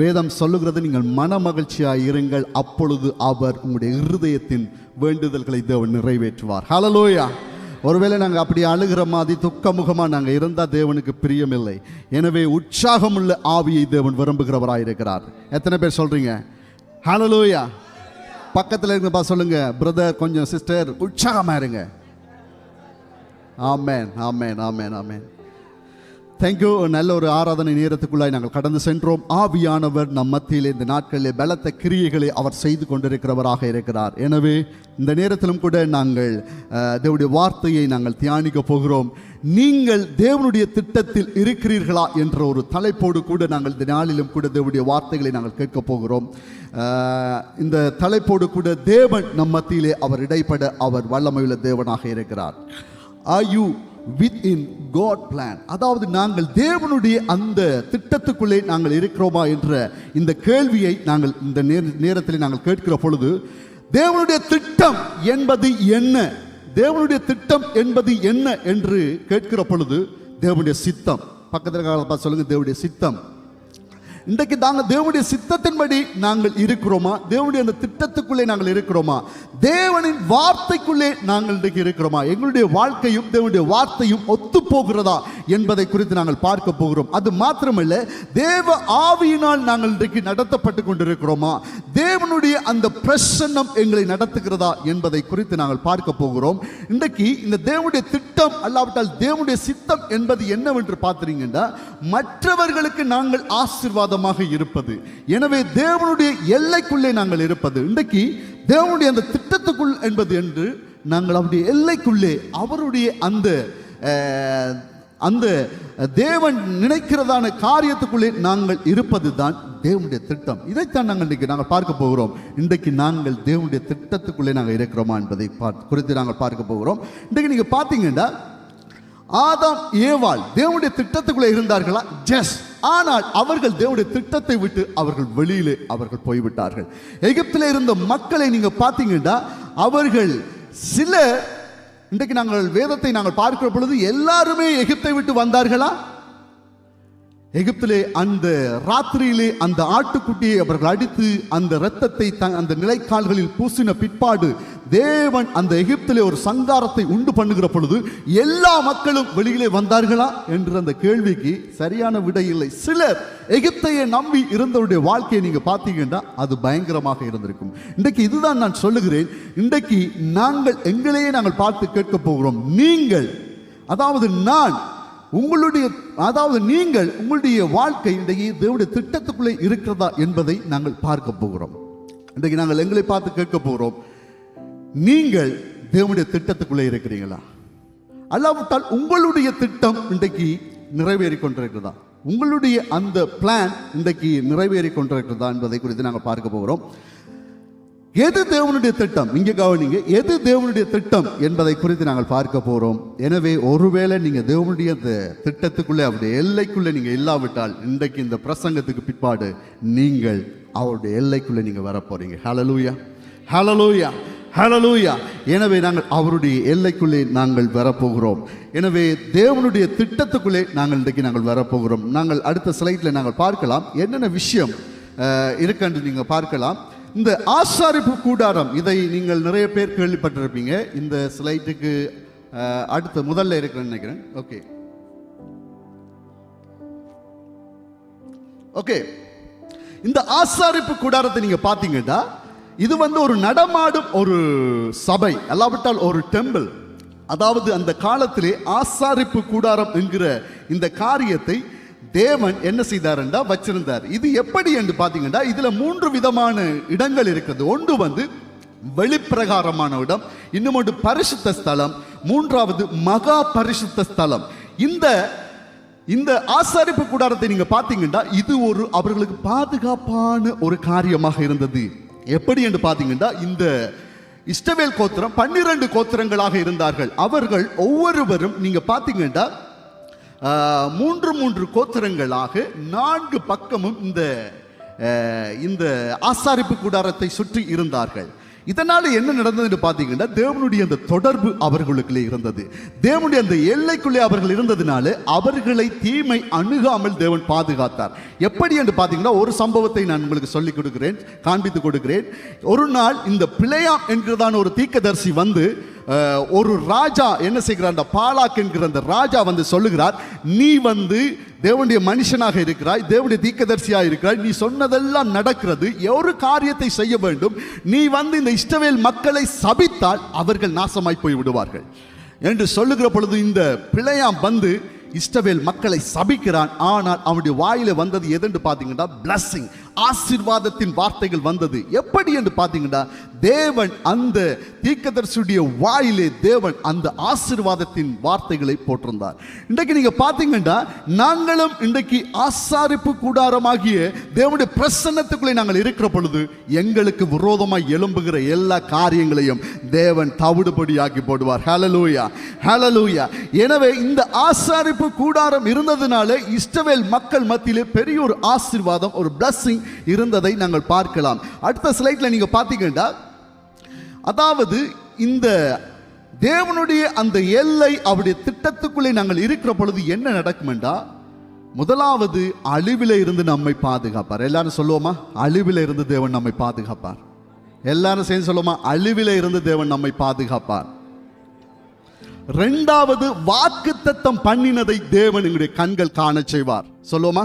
வேதம் சொல்லுகிறது, நீங்கள் மன மகிழ்ச்சியாய் இருங்கள், அப்பொழுது அவர் உங்களுடைய இருதயத்தின் வேண்டுதல்களை தேவன் நிறைவேற்றுவார். ஹல்லேலூயா. ஒருவேளை நாங்கள் அப்படி அழுகிற மாதிரி துக்கமுகமாக நாங்கள் இருந்தால் தேவனுக்கு பிரியமில்லை. எனவே உற்சாகமுள்ள ஆவியை தேவன் விரும்புகிறவராக இருக்கிறார். எத்தனை பேர் சொல்றீங்க ஹல்லேலூயா? பக்கத்தில் இருக்க சொல்லுங்க, பிரதர் கொஞ்சம் சிஸ்டர் உற்சாகமாக இருங்க. ஆமென், ஆமென், ஆமென், ஆமென். தேங்க்யூ. நல்ல ஒரு ஆராதனை நேரத்துக்குள்ளாய் நாங்கள் கடந்து சென்றோம். ஆவியானவர் நம் மத்தியில் இந்த நாட்களில் பலத்த கிரியைகளை அவர் செய்து கொண்டிருக்கிறவராக இருக்கிறார். எனவே இந்த நேரத்திலும் கூட நாங்கள் தேவனுடைய வார்த்தையை நாங்கள் தியானிக்க போகிறோம். நீங்கள் தேவனுடைய திட்டத்தில் இருக்கிறீர்களா என்ற ஒரு தலைப்போடு கூட நாங்கள் இந்த நாளிலும் கூட தேவனுடைய வார்த்தைகளை நாங்கள் கேட்க போகிறோம். இந்த தலைப்போடு கூட தேவன் நம் மத்தியிலே அவர் இடைப்பட அவர் வல்லமையுள்ள தேவனாக இருக்கிறார். Are you within God plan? அதாவது நாங்கள் தேவனுடைய அந்த திட்டத்துக்குள்ளே நாங்கள் இருக்கிறோமா என்ற இந்த கேள்வியை நாங்கள் இந்த நேரத்தில் நாங்கள் கேட்கிற பொழுது, தேவனுடைய திட்டம் என்பது என்ன, தேவனுடைய திட்டம் என்பது என்ன என்று கேட்கிற பொழுது, தேவனுடைய சித்தம். பக்கத்தில் சொல்லுங்க, தேவனுடைய சித்தம். இன்றைக்கு நாங்கள் தேவனுடைய சித்தத்தின்படி நாங்கள் இருக்கிறோமா, தேவனுடைய அந்த திட்டத்துக்குள்ளே நாங்கள் இருக்கிறோமா, தேவனின் வார்த்தைக்குள்ளே நாங்கள் இன்றைக்கு இருக்கிறோமா, எங்களுடைய வாழ்க்கையும் தேவனுடைய வார்த்தையும் ஒத்து போகிறதா என்பதை குறித்து நாங்கள் பார்க்க போகிறோம். அது மாத்திரமல்ல, தேவ ஆவியினால் நாங்கள் இன்றைக்கு நடத்தப்பட்டு கொண்டிருக்கிறோமா, தேவனுடைய அந்த பிரசன்னம் எங்களை நடத்துகிறதா என்பதை குறித்து நாங்கள் பார்க்க போகிறோம். இன்றைக்கு இந்த தேவனுடைய திட்டம் அல்லாவிட்டால் தேவனுடைய சித்தம் என்பது என்னவென்று பார்த்தீங்கன்னா, மற்றவர்களுக்கு நாங்கள் ஆசீர்வாதமாக இருப்பது. எனவே தேவனுடைய எல்லைக்குள்ளே நாங்கள் இருப்பது. இன்றைக்கு தேவனுடைய அந்த திட்டத்துக்குள் என்பது என்று நாங்கள் அவருடைய எல்லைக்குள்ளே அவருடைய அந்த தேவன் நினைக்கிறதான காரியத்துக்குள்ளே நாங்கள் இருப்பது தான் தேவனுடைய திட்டம். இதைத்தான் நாங்கள் இன்றைக்கு நாங்கள் பார்க்க போகிறோம். இன்றைக்கு நாங்கள் தேவனுடைய திட்டத்துக்குள்ளே நாங்கள் இருக்கிறோமா என்பதை குறித்து நாங்கள் பார்க்க போகிறோம். இன்றைக்கு நீங்க பார்த்தீங்கன்னா, ஆதாம் ஏவாள் தேவனுடைய திட்டத்துக்குள்ளே இருந்தார்களா? ஜஸ்ட். ஆனால் அவர்கள் தேவனுடைய திட்டத்தை விட்டு அவர்கள் வெளியிலே அவர்கள் போய்விட்டார்கள். எகிப்திலே இருந்த மக்களை நீங்க பார்த்தீங்கன்னா, அவர்கள் சில இன்றைக்கு நாங்கள் வேதத்தை நாங்கள் பார்க்கிற பொழுது எல்லாருமே எகிப்தை விட்டு வந்தார்களா? எகிப்திலே அந்த ராத்திரியிலே அந்த ஆட்டுக்குட்டியை அவர்கள் அடித்து அந்த இரத்தத்தை அந்த நிலைக்கால்களில் பூசின பிற்பாடு தேவன் அந்த எகிப்திலே ஒரு சங்காரத்தை உண்டு பண்ணுகிற பொழுது எல்லா மக்களும் வெளியிலே வந்தார்களா என்ற அந்த கேள்விக்கு சரியான விடை இல்லை. சிலர் எகிப்தையை நம்பி இருந்தவருடைய வாழ்க்கையை நீங்க பார்த்தீங்கன்னா அது பயங்கரமாக இருந்திருக்கும். இன்றைக்கு இதுதான் நான் சொல்லுகிறேன். இன்றைக்கு நாங்கள் எங்களையே நாங்கள் பார்த்து கேட்க போகிறோம். நீங்கள், அதாவது நான், நீங்கள் உங்களுடைய வாழ்க்கை இன்றைக்கு தேவனுடைய திட்டத்துக்குள்ளே இருக்கிறதா என்பதை நாங்கள் பார்க்க போகிறோம். இன்றைக்கு நாங்கள் எங்களை பார்த்து கேட்க போகிறோம், நீங்கள் தேவனுடைய திட்டத்துக்குள்ளே இருக்கிறீங்களா? அல்லாவிட்டால் உங்களுடைய திட்டம் இன்றைக்கு நிறைவேறி கொண்டிருக்கிறதா? உங்களுடைய அந்த பிளான் இன்றைக்கு நிறைவேறி கொண்டிருக்கிறதா என்பதை குறித்து நாங்கள் பார்க்க போகிறோம். எது தேவனுடைய திட்டம், இங்கே கவனிங்க, எது தேவனுடைய திட்டம் என்பதை குறித்து நாங்கள் பார்க்க போகிறோம். எனவே ஒருவேளை நீங்கள் தேவனுடைய அந்த திட்டத்துக்குள்ளே அவருடைய எல்லைக்குள்ளே நீங்கள் இல்லாவிட்டால் இன்றைக்கு இந்த பிரசங்கத்துக்கு பிற்பாடு நீங்கள் அவருடைய எல்லைக்குள்ளே நீங்கள் வரப்போறீங்க. ஹல்லேலூயா, ஹல்லேலூயா, ஹல்லேலூயா. எனவே நாங்கள் அவருடைய எல்லைக்குள்ளே நாங்கள் வரப்போகிறோம். எனவே தேவனுடைய திட்டத்துக்குள்ளே நாங்கள் இன்றைக்கு நாங்கள் வரப்போகிறோம். நாங்கள் அடுத்த ஸ்லைடில் நாங்கள் பார்க்கலாம் என்னென்ன விஷயம் இருக்குன்னு நீங்கள் பார்க்கலாம். இந்த ஆசாரிப்பு கூடாரம், இதை நீங்கள் நிறைய பேர் கேள்விப்பட்டிருப்பீங்க. இந்த ஸ்லைட்டுக்கு அடுத்த முதல்ல இருக்குன்னு நினைக்கிறேன். ஓகே ஓகே இந்த ஆசாரிப்பு கூடாரத்தை நீங்க பார்த்தீங்கன்னா, இது ஒரு நடமாடும் ஒரு சபை, அல்லாவிட்டால் ஒரு டெம்பிள். அதாவது அந்த காலத்திலே ஆசாரிப்பு கூடாரம் என்கிற இந்த காரியத்தை தேவன் என்ன செய்தார் என்றா வச்சிருந்தார். இது எப்படி என்று பார்த்தீங்கன்னா, இதுல 3 விதமான இடங்கள் இருக்குது. ஒன்று வெளிப்பிரகாரமான இடம், இன்னொன்று பரிசுத்த ஸ்தலம், மூன்றாவது மகா பரிசுத்த ஸ்தலம். இந்த ஆசாரிப்பு கூடாரத்தை நீங்க பார்த்தீங்கன்னா, இது அவர்களுக்கு பாதுகாப்பான ஒரு காரியமாக இருந்தது. எப்படி என்று பார்த்தீங்கன்னா, இந்த இஸ்ரவேல் கோத்திரம் 12 கோத்திரங்களாக இருந்தார்கள். அவர்கள் ஒவ்வொருவரும் நீங்க பார்த்தீங்கன்னா 3 கோத்திரங்களாக 4 பக்கமும் இந்த ஆசாரிப்பு கூடாரத்தை சுற்றி இருந்தார்கள். இதனால என்ன நடந்ததுன்னு பார்த்தீங்கன்னா, தேவனுடைய அந்த தொடர்பு அவர்களுக்குள்ளே இருந்தது. தேவனுடைய அந்த எல்லைக்குள்ளே அவர்கள் இருந்ததுனால அவர்களை தீமை அணுகாமல் தேவன் பாதுகாத்தார். எப்படி என்று பார்த்தீங்கன்னா, ஒரு சம்பவத்தை நான் உங்களுக்கு சொல்லிக் கொடுக்கிறேன், காண்பித்து கொடுக்கிறேன். ஒரு நாள் இந்த பிலேயாம் என்கிறதான ஒரு தீர்க்கதரிசி வந்து ஒரு ராஜா என்ன செய்கிறார், பாலாக் என்கிற அந்த ராஜா வந்து சொல்லுகிறார், நீ வந்து தேவனுடைய மனுஷனாக இருக்கிறாய், தேவனுடைய தீர்க்கதரிசியாக இருக்கிறாய், நீ சொன்னதெல்லாம் நடக்கிறது, ஒரு காரியத்தை செய்ய வேண்டும், நீ வந்து இந்த இஸ்ரவேல் மக்களை சபித்தால் அவர்கள் நாசமாய் போய் விடுவார்கள் என்று சொல்லுகிற பொழுது இந்த பிலேயாம் வந்து இஸ்ரவேல் மக்களை சபிக்கிறான். ஆனால் அவனுடைய வாயில வந்தது எதென்று பார்த்தீங்கன்னா, பிளஸிங், ஆசீர்வாதத்தின் வார்த்தைகள் வந்தது. எப்படி என்று பார்த்தீங்கன்னா, தேவன் அந்த தீர்க்கதரிசியுடைய வாயிலே தேவன் அந்த ஆசீர்வாதத்தின் வார்த்தைகளை போட்டிருந்தார். இன்றைக்கு நீங்க பார்த்தீங்கன்னா, நாங்களும் இன்றைக்கு ஆசாரிப்பு கூடாரமாகிய தேவனுடைய பிரசன்னத்துக்குள்ளே நாங்கள் இருக்கிற பொழுது எங்களுக்கு விரோதமாய் எழும்புகிற எல்லா காரியங்களையும் தேவன் தவிடுபடியாக்கி போடுவார். ஹல்லேலூயா, ஹல்லேலூயா. எனவே இந்த ஆசாரிப்பு கூடாரம் இருந்ததுனால இஸ்ரவேல் மக்கள் மத்தியிலே பெரிய ஒரு ஆசீர்வாதம், ஒரு பிளஸிங் இருந்ததை நாங்கள் பார்க்கலாம். அடுத்த ஸ்லைட்ல நீங்க பார்த்தீங்கன்னா, அதாவது இந்த தேவனுடைய அந்த எல்லை அவருடைய திட்டத்துக்குள்ளே நாங்கள் இருக்கிற பொழுது என்ன நடக்கும் என்றா, முதலாவது அழிவில இருந்து நம்மை பாதுகாப்பார். எல்லாரும் சொல்லுவோமா, அழிவில இருந்து தேவன் நம்மை பாதுகாப்பார். எல்லாரும் சேர்ந்து சொல்லுவோமா, அழிவில இருந்து தேவன் நம்மை பாதுகாப்பார். இரண்டாவது, வாக்குத்தத்தம் பண்ணினதை தேவன் எங்களுடைய கண்கள் காண செய்வார். சொல்லுவோமா,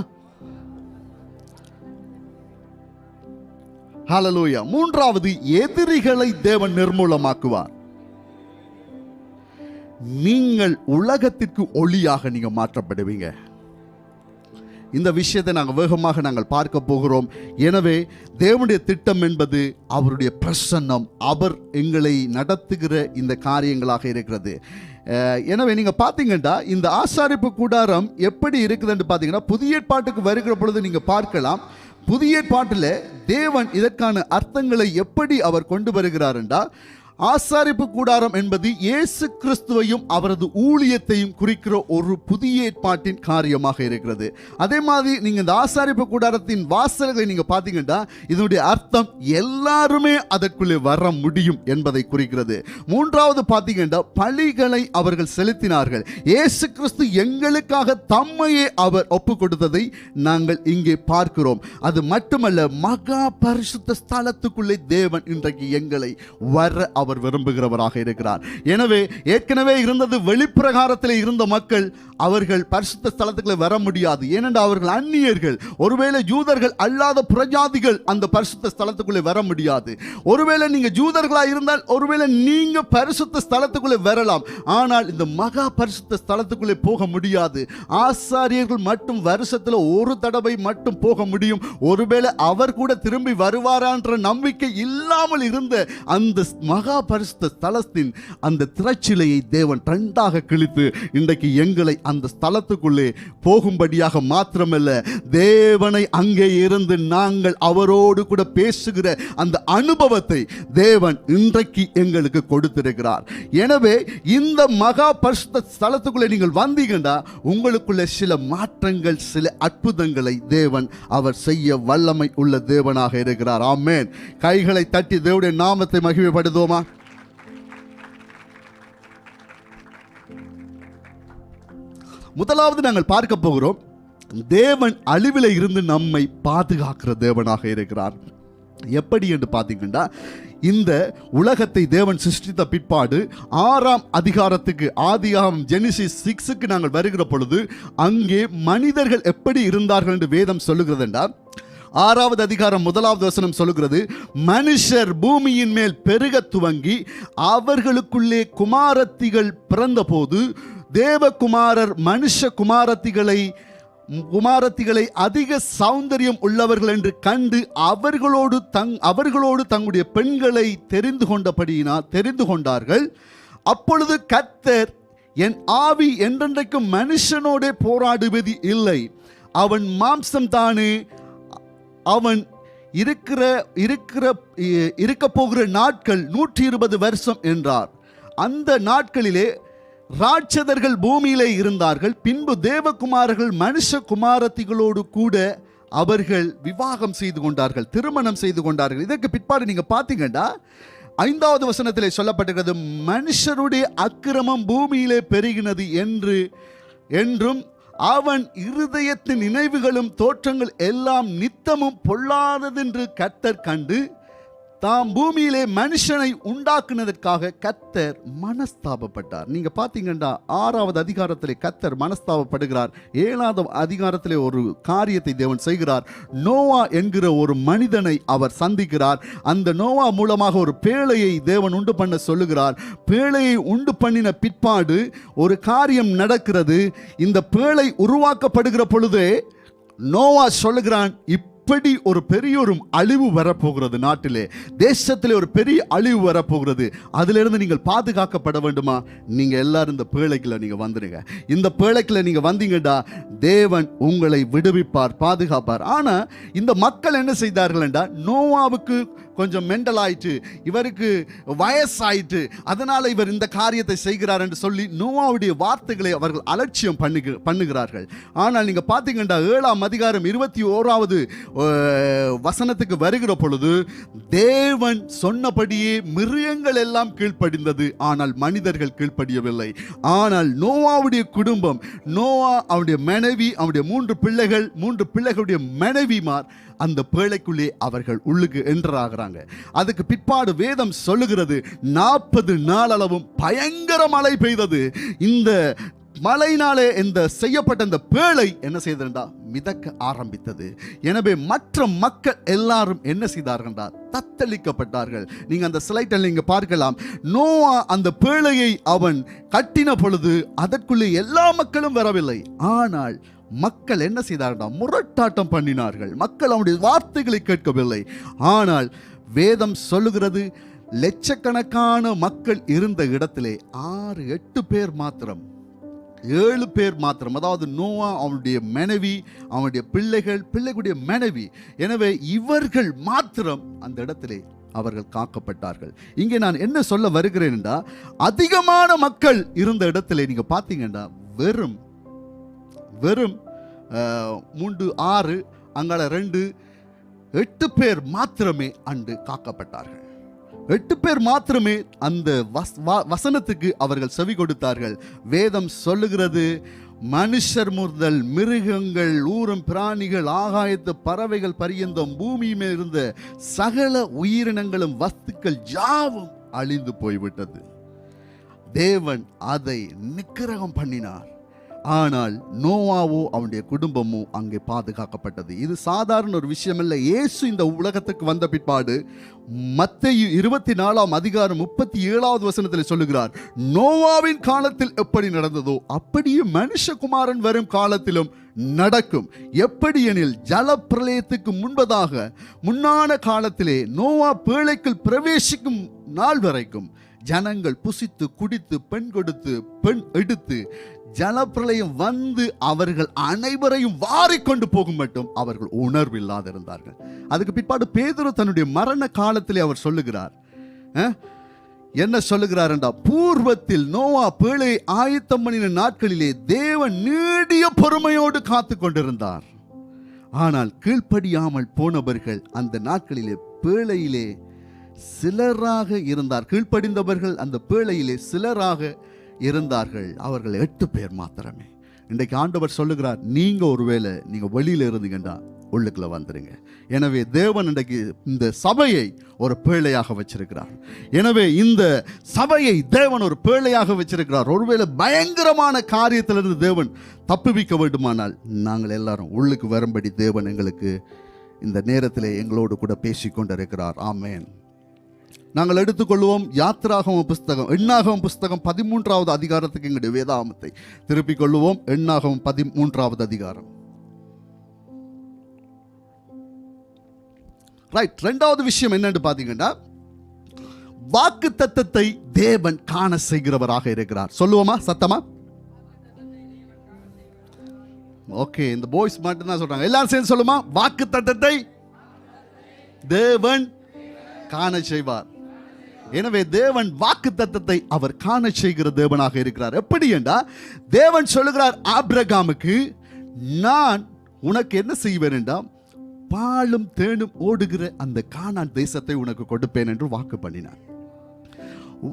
ஹல்லேலூயா. மூன்றாவது, எதிரிகளை தேவன் நிர்மூலமாக்குவார். நீங்கள் உலகத்திற்கு ஒளியாக நீங்க மாற்றப்படுவீங்க. இந்த விஷயத்தை நாங்கள் வேகமாக நாங்கள் பார்க்க போகிறோம். எனவே தேவனுடைய திட்டம் என்பது அவருடைய பிரசன்னம், அவர் எங்களை நடத்துகிற இந்த காரியங்களாக இருக்கிறது. எனவே நீங்க பார்த்தீங்கன்னா, இந்த ஆசாரிப்பு கூடாரம் எப்படி இருக்குதுன்னு பார்த்தீங்கன்னா, புதிய ஏற்பாட்டுக்கு வருகிற பொழுது நீங்க பார்க்கலாம். புதிய ஏற்பாட்டில் தேவன் இதற்கான அர்த்தங்களை எப்படி அவர் கொண்டு வருகிறார் என்றால், ஆசாரிப்பு கூடாரம் என்பது இயேசு கிறிஸ்துவையும் அவரது ஊழியத்தையும் குறிக்கிற ஒரு புதிய ஏற்பாட்டின் காரியமாக இருக்கிறது. அதே மாதிரி நீங்க இந்த ஆசாரிப்பு கூடாரத்தின் வாசல்களை நீங்க பார்த்தீங்கன்னா, இதனுடைய அர்த்தம் எல்லாருமே அதற்குள்ளே வர முடியும் என்பதை குறிக்கிறது. மூன்றாவது பார்த்தீங்கன்னா, பலிகளை அவர்கள் செலுத்தினார்கள். இயேசு கிறிஸ்து எங்களுக்காக தம்மையே அவர் ஒப்பு கொடுத்ததை நாங்கள் இங்கே பார்க்கிறோம். அது மட்டுமல்ல, மகா பரிசுத்த ஸ்தலத்துக்குள்ளே தேவன் இன்றைக்கு எங்களை வர அவர் விரும்புகிறவராக இருக்கிறார். எனவே ஏற்கனவே இருந்தது வெளிப்பிரகாரத்தில் இருந்த மக்கள், அவர்கள் பரிசுத்த ஸ்தலத்துக்குள்ளே வர முடியாது. ஏனென்றால் அவர்கள் அந்நியர்கள். ஒருவேளை யூதர்கள் அல்லாத புறஜாதிகள் அந்த பரிசுத்த ஸ்தலத்துக்குள்ளே வர முடியாது. ஒருவேளை நீங்க ஜூதர்களாக இருந்தால் ஒருவேளை நீங்க பரிசுத்த ஸ்தலத்துக்குள்ளே வரலாம். ஆனால் இந்த மகா பரிசுத்த ஸ்தலத்துக்குள்ளே போக முடியாது. ஆசாரியர்கள் மட்டும் வருஷத்துல ஒரு தடவை மட்டும் போக முடியும். ஒருவேளை அவர் கூட திரும்பி வருவாரான்ற நம்பிக்கை இல்லாமல் இருந்த அந்த மகா பரிசுத்த ஸ்தலத்தின் அந்த திரைச்சிலையை தேவன் இரண்டாக கிழித்து இன்றைக்கு எங்களை அந்த ஸ்தலத்துக்குள்ளே போகும்படியாக மாத்திரமல்ல, தேவனை அங்கே இருந்து நாங்கள் அவரோடு கூட பேசுகிற அந்த அனுபவத்தை தேவன் இன்றைக்கு எங்களுக்கு கொடுத்திருக்கிறார். எனவே இந்த மகா பரிசுத்த ஸ்தலத்துக்குள்ளே நீங்கள் வந்தீங்கன்னா, உங்களுக்குள்ள சில மாற்றங்கள், சில அற்புதங்களை தேவன் அவர் செய்ய வல்லமை உள்ள தேவனாக இருக்கிறார். ஆமென். கைகளை தட்டி தேவனுடைய நாமத்தை மகிமைப்படுத்துவோமா? முதலாவது நாங்கள் பார்க்க போகிறோம், தேவன் அழிவில இருந்து நம்மை பாதுகாக்கிற தேவனாக இருக்கிறார். எப்படி என்று பார்த்தீங்கன்னா, இந்த உலகத்தை தேவன் சிருஷ்டித்த பிற்பாடு 6ஆம் அதிகாரத்துக்கு, ஆதியாகமம் ஜெனிசிஸ் 6க்கு நாங்கள் வருகிற பொழுது அங்கே மனிதர்கள் எப்படி இருந்தார்கள் என்று வேதம் சொல்லுகிறது என்றால், 6வது அதிகாரம் 1வது வசனம் சொல்லுகிறது, மனுஷர் பூமியின் மேல் பெருக துவங்கி அவர்களுக்குள்ளே குமாரத்திகள் பிறந்தபோது தேவகுமாரர் மனுஷ குமாரத்திகளை அதிக சௌந்தரியம் உள்ளவர்கள் என்று கண்டு அவர்களோடு தங்களுடைய பெண்களை தெரிந்து கொண்டார்கள். அப்பொழுது கர்த்தர், என் ஆவி என்றென்றைக்கும் மனுஷனோட போராடுவது இல்லை, அவன் மாம்சம் தானே, அவன் இருக்க போகிற நாட்கள் 120 வருஷம் என்றார். அந்த நாட்களிலே ராட்சதர்கள் பூமியிலே இருந்தார்கள். பின்பு தேவகுமாரர்கள் மனுஷ குமாரத்திகளோடு கூட அவர்கள் விவாகம் செய்து கொண்டார்கள், திருமணம் செய்து கொண்டார்கள். இதற்கு பிற்பாடு நீங்க பார்த்தீங்கன்னா, 5வது வசனத்திலே சொல்லப்பட்டிருக்கிறது, மனுஷருடைய அக்கிரமம் பூமியிலே பெருகினது என்றும் அவன் இருதயத்தின் நினைவுகளும் தோற்றங்கள் எல்லாம் நித்தமும் பொல்லாததென்று கர்த்தர் கண்டு தாம் பூமியிலே மனுஷனை உண்டாக்குனதற்காக கர்த்தர் மனஸ்தாபப்பட்டார். நீங்க பாத்தீங்கன்னா 6வது அதிகாரத்திலே கர்த்தர் மனஸ்தாபப்படுகிறார். 7வது அதிகாரத்திலே ஒரு காரியத்தை தேவன் செய்கிறார். நோவா என்கிற ஒரு மனிதனை அவர் சந்திக்கிறார். அந்த நோவா மூலமாக ஒரு பேழையை தேவன் உண்டு பண்ண சொல்லுகிறார். பேழையை உண்டு பண்ணின பிற்பாடு ஒரு காரியம் நடக்கிறது. இந்த பேழை உருவாக்கப்படுகிற பொழுதே நோவா சொல்லுகிறான், இப்படி ஒரு பெரிய ஒரு அழிவு வரப்போகிறது, நாட்டிலே தேசத்திலே ஒரு பெரிய அழிவு வரப்போகிறது, அதிலிருந்து நீங்கள் பாதுகாக்கப்பட வேண்டுமா, நீங்க எல்லாரும் இந்த பேழைக்குள்ள நீங்க வந்துடுங்க. இந்த பேழைக்குள்ள நீங்க வந்தீங்கடா தேவன் உங்களை விடுவிப்பார், பாதுகாப்பார். ஆனா இந்த மக்கள் என்ன செய்தார்கள் என்றா, நோவாவுக்கு கொஞ்சம் மெண்டல் ஆயிட்டு, இவருக்கு வயசாயிட்டு, அதனால இவர் இந்த காரியத்தை செய்கிறார் என்று சொல்லி நோவாவுடைய வார்த்தைகளை அவர்கள் அலட்சியம் பண்ணுகிறார்கள். ஆனால் நீங்க பாத்தீங்கன்னா 7ஆம் அதிகாரம் 21வது வசனத்துக்கு வருகிற பொழுது தேவன் சொன்னபடியே மிருகங்கள் எல்லாம் கீழ்ப்படிந்தது, ஆனால் மனிதர்கள் கீழ்ப்படியவில்லை. ஆனால் நோவாவுடைய குடும்பம், நோவா, அவனுடைய மனைவி, அவனுடைய 3 பிள்ளைகளுடைய மனைவிமார் அந்த பேழைக்குள்ளே அவர்கள் உள்ளுக்கு என்டராகிறாங்க. அதுக்கு பிற்பாடு வேதம் சொல்லுகிறது 40 நாளளவும் பயங்கர மழை பெய்தது. இந்த மழையினாலே இந்த செய்யப்பட்ட இந்த பேழை என்ன செய்தா மிதக்க ஆரம்பித்தது. எனவே மற்ற மக்கள் எல்லாரும் என்ன செய்தார்கள், தத்தளிக்கப்பட்டார்கள். நீங்க அந்த ஸ்லைடில் நீங்க பார்க்கலாம். நோவா அந்த பேழையை அவன் கட்டின பொழுது அதற்குள்ளே எல்லா மக்களும் வரவில்லை. ஆனால் மக்கள் என்ன செய்தார்கள், முரட்டாட்டம் பண்ணினார்கள். மக்கள் அவனுடைய வார்த்தைகளை கேட்கவில்லை. ஆனால் வேதம் சொல்லுகிறது, லட்சக்கணக்கான மக்கள் இருந்த இடத்திலே 6-8 பேர் மாத்திரம், 7 பேர் மாத்திரம், அதாவது நோவா, அவனுடைய மனைவி, அவனுடைய பிள்ளைகளுடைய மனைவி, எனவே இவர்கள் மாத்திரம் அந்த இடத்திலே அவர்கள் காக்கப்பட்டார்கள். இங்கே நான் என்ன சொல்ல வருகிறேன் என்றால், அதிகமான மக்கள் இருந்த இடத்திலே நீங்க பார்த்தீங்கன்னா வெறும் 3, 6, அங்கால 2, 8 பேர் மாத்திரமே அன்று காக்கப்பட்டார்கள். 8 பேர் மாத்திரமே அந்த வசனத்துக்கு அவர்கள் செவி கொடுத்தார்கள். வேதம் சொல்லுகிறது, மனுஷர் முதல் மிருகங்கள், ஊரும் பிராணிகள், ஆகாயத்து பறவைகள் பரியந்தம் பூமியுமே இருந்த சகல உயிரினங்களும் வஸ்துக்கள் யாவும் அழிந்து போய்விட்டது. தேவன் அதை நிக்கிரகம் பண்ணினார். ஆனால் நோவாவோ அவனுடைய குடும்பமோ அங்கே பாதுகாக்கப்பட்டது. இது சாதாரண ஒரு விஷயம் இல்லை. இயேசு இந்த உலகத்துக்கு வந்த பிற்பாடு மத்தேயு 24ஆம் அதிகாரம் 37வது வசனத்தில் சொல்லுகிறார், நோவாவின் காலத்தில் எப்படி நடந்ததோ அப்படியே மனுஷகுமாரன் வரும் காலத்திலும் நடக்கும். எப்படி எனில், ஜலப்பிரளயத்துக்கு முன்னான காலத்திலே நோவா பேழைக்குள் பிரவேசிக்கும் நாள் வரைக்கும் ஜனங்கள் புசித்து குடித்து பெண் கொடுத்து பெண் எடுத்து ஜலப்பிரளயம் வந்து அவர்கள் அனைவரையும் வாரிக்கொண்டு போகும் மட்டும் அவர்கள் உணர்வில்லாது இருந்தார்கள். அதுக்கு பிற்பாடு பேதுரு தன்னுடைய மரண காலத்திலே அவர் சொல்லுகிறார், என்ன சொல்லுகிறார் என்றால், பூர்வத்தில் நோவா பேழை ஆயத்தம் பண்ணின நாட்களிலே தேவன் நீடிய பொறுமையோடு காத்து கொண்டிருந்தார். ஆனால் கீழ்ப்படியாமல் போனவர்கள் அந்த நாட்களிலே பேழையிலே சிலராக இருந்தார். கீழ்ப்படிந்தவர்கள் அந்த பேழையிலே சிலராக இருந்தார்கள். அவர்கள் 8 பேர் மாத்திரமே. இன்றைக்கு ஆண்டவர் சொல்லுகிறார், நீங்க ஒருவேளை நீங்க வெளியில இருந்தீங்கன்னா உள்ளுக்குள்ள வந்துருங்க. எனவே தேவன் இன்றைக்கு இந்த சபையை ஒரு பேழையாக வச்சிருக்கிறார். எனவே இந்த சபையை தேவன் ஒரு பேழையாக வச்சிருக்கிறார். ஒருவேளை பயங்கரமான காரியத்திலிருந்து தேவன் தப்புவிக்க வேண்டுமானால் நாங்கள் எல்லாரும் உள்ளுக்கு வரும்படி தேவன் எங்களுக்கு இந்த நேரத்திலே எங்களோடு கூட பேசிக்கொண்டிருக்கிறார். ஆமென். நாங்கள் எடுத்துக்கொள்வோம் யாத்திராகமம் புஸ்தகம், எண்ணாகமம் புஸ்தகம் 13வது அதிகாரத்துக்கு எங்களுடைய வேதாகமத்தை திருப்பிக் கொள்வோம். எண்ணாகமம் 13வது அதிகாரம். ரைட். 2வது விஷயம் என்னன்னு பாத்தீங்கன்னா, வாக்கு தத்தத்தை தேவன் காண செய்கிறவராக இருக்கிறார். சொல்லுவோமா சத்தமா? ஓகே, இந்த பாய்ஸ் மட்டும் தான் சொல்றாங்க. எல்லாரும் சேர்ந்து சொல்லுமா? வாக்கு தத்தத்தை தேவன் காண செய்வார். எனவே தேவன் வாக்கு தத்தத்தை அவர் காண செய்கிற தேவனாக இருக்கிறார். எப்படி என்றா, தேவன் சொல்லுகிறார் ஆபிரகாமுக்கு, நான் உனக்கு என்ன செய்வேன் என்றா, பாலும் தேனும் ஓடுகிற அந்த கானான் தேசத்தை உனக்கு கொடுப்பேன் என்று வாக்கு பண்ணினார்.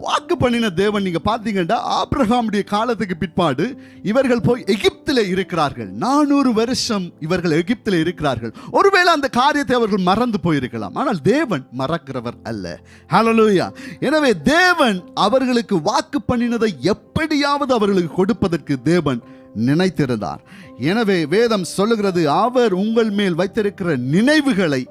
வாக்கு பண்ணின தேவன். நீங்க பாத்தீங்கன்னா ஆபிரகாமுடைய காலத்துக்கு பிற்பாடு இவர்கள் போய் எகிப்திலே இருக்கிறார்கள். 400 வருஷம் இவர்கள் எகிப்திலே இருக்கிறார்கள். ஒருவேளை அந்த காரியத்தை அவர்கள் மறந்து போயிருக்கலாம், ஆனால் தேவன் மறக்கிறவர் அல்ல. ஹல்லேலூயா. எனவே தேவன் அவர்களுக்கு வாக்கு பண்ணினதை எப்படியாவது அவர்களுக்கு கொடுப்பதற்கு தேவன் நினைத்திருந்தார். எனவே வேதம் சொல்லுகிறது, அவர் உங்கள் மேல் வைத்திருக்கிற நினைவுகளை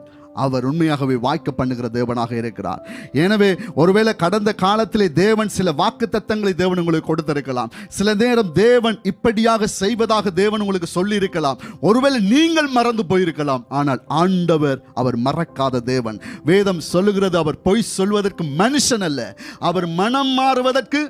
அவர் உண்மையாகவே வாய்க்க பண்ணுகிற தேவனாக இருக்கிறார். எனவே ஒருவேளை கடந்த காலத்திலே தேவன் சில வாக்குத்தத்தங்களை தேவன் உங்களுக்கு கொடுத்திருக்கலாம். சில நேரம் தேவன் இப்படியாக செய்வதாக தேவன் உங்களுக்கு சொல்லி இருக்கலாம். ஒருவேளை நீங்கள் மறந்து போயிருக்கலாம், ஆனால் ஆண்டவர் அவர் மறக்காத தேவன். வேதம் சொல்லுகிறது, அவர் பொய் சொல்வதற்கு மனுஷன் அல்ல, அவர் மனம் மாறுவதற்கு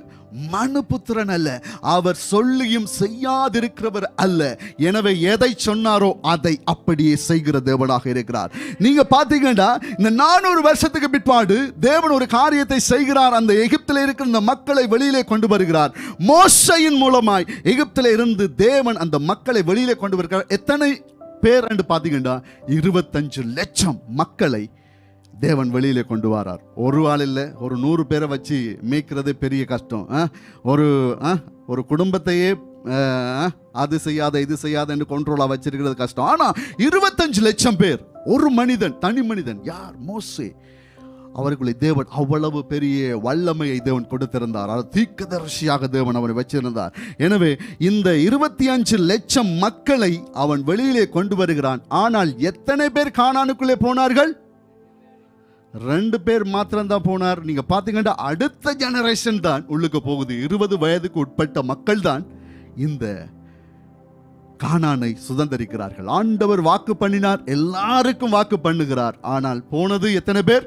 மனுபுத்திரன் அல்ல, அவர் சொல்லியும் செய்யாதிருக்கிறவர் அல்ல. எனவே எதை சொன்னாரோ அதை அப்படியே செய்கிற தேவனாக இருக்கிறார். நீங்க பாத்தீங்கன்னா இந்த 400 வருஷத்துக்கு பிற்பாடு தேவன் ஒரு காரியத்தை செய்கிறார். அந்த எகிப்தில் இருக்கிற இந்த மக்களை வெளியிலே கொண்டு வருகிறார். மோசையின் மூலமாய் எகிப்தில் இருந்து தேவன் அந்த மக்களை வெளியிலே கொண்டு வருகிறார். எத்தனை பேர் என்று பாத்தீங்கன்னா 25 லட்சம் மக்களை தேவன் வெளியிலே கொண்டு வரார். ஒரு ஆள் இல்லை, ஒரு 100 பேரை வச்சு மேய்க்கிறது பெரிய கஷ்டம். ஒரு குடும்பத்தையே அது செய்யாத இது செய்யாத என்று கண்ட்ரோலா வச்சிருக்கிறது கஷ்டம். ஆனா 25 லட்சம் பேர், ஒரு மனிதன், தனி மனிதன், யார்? மோசே. அவர்களை தேவன் அவ்வளவு பெரிய வல்லமையை தேவன் கொடுத்திருந்தார். அது தீர்க்கதரிசியாக தேவன் அவனை வச்சிருந்தார். எனவே இந்த 25 லட்சம் மக்களை அவன் வெளியிலே கொண்டு வருகிறான். ஆனால் எத்தனை பேர் கானானுக்குள்ளே போனார்கள்? 2 பேர் மாத்திரம்தான் போனார். நீங்க பாத்தீங்கன்னா அடுத்த ஜெனரேஷன் தான் உள்ளுக்கு போகுது. 20 வயதுக்கு உட்பட்ட மக்கள் தான் இந்த கானானை சுதந்தரிக்கிறார்கள். ஆண்டவர் வாக்கு பண்ணினார், எல்லாருக்கும் வாக்கு பண்ணுகிறார். ஆனால் போனது எத்தனை பேர்?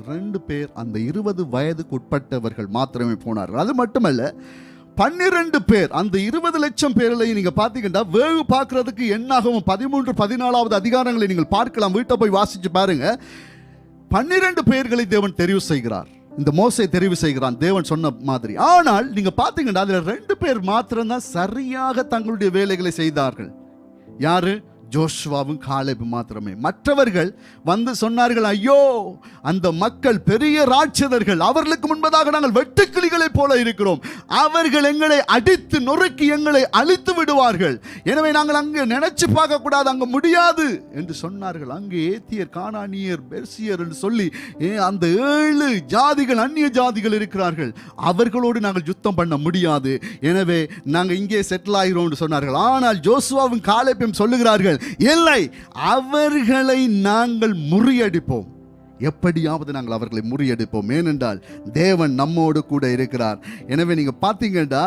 2 பேர். அந்த 20 வயதுக்கு உட்பட்டவர்கள் மாத்திரமே போனார்கள். அது மட்டுமல்ல, 12 பேர். அந்த 20 லட்சம் பேர்களை நீங்க பாத்தீங்கன்னா வேவு பார்க்கிறதுக்கு என்னாகவும் 13, 14 அதிகாரங்களை நீங்கள் பார்க்கலாம். வீட்டை போய் வாசிச்சு பாருங்க. 12 பேர்களை தேவன் தெரிவு செய்கிறார். இந்த மோசே தெரிவு செய்கிறான் தேவன் சொன்ன மாதிரி. ஆனால் நீங்க பாத்தீங்கன்னா அதுல 2 பேர் மாத்திரம்தான் சரியாக தங்களுடைய வேலைகளை செய்தார்கள். யாரு? ஜோஷுவாவும் காலேபும் மாத்திரமே. மற்றவர்கள் வந்து சொன்னார்கள், ஐயோ அந்த மக்கள் பெரிய ராட்சதர்கள், அவர்களுக்கு முன்பதாக நாங்கள் வெட்டுக்கிளிகளை போல இருக்கிறோம், அவர்கள் எங்களை அடித்து நொறுக்கி எங்களை அழித்து விடுவார்கள், எனவே நாங்கள் அங்கே நினைச்சு பார்க்க கூடாது, அங்க முடியாது என்று சொன்னார்கள். அங்கே ஏத்தியர், கானானியர், பெர்சியர் என்று சொல்லி அந்த 7 ஜாதிகள், அந்நிய ஜாதிகள் இருக்கிறார்கள், அவர்களோடு நாங்கள் யுத்தம் பண்ண முடியாது, எனவே நாங்கள் இங்கே செட்டில் ஆகிறோம் என்று சொன்னார்கள். ஆனால் ஜோசுவாவும் காலேபும் சொல்லுகிறார்கள், இல்லை, அவர்களை நாங்கள் முறியடிப்போம், எப்படியாவது நாங்கள் அவர்களை முறியடிப்போம், ஏனென்றால் தேவன் நம்மோடு கூட இருக்கிறார். எனவே நீங்க பாத்தீங்கன்னா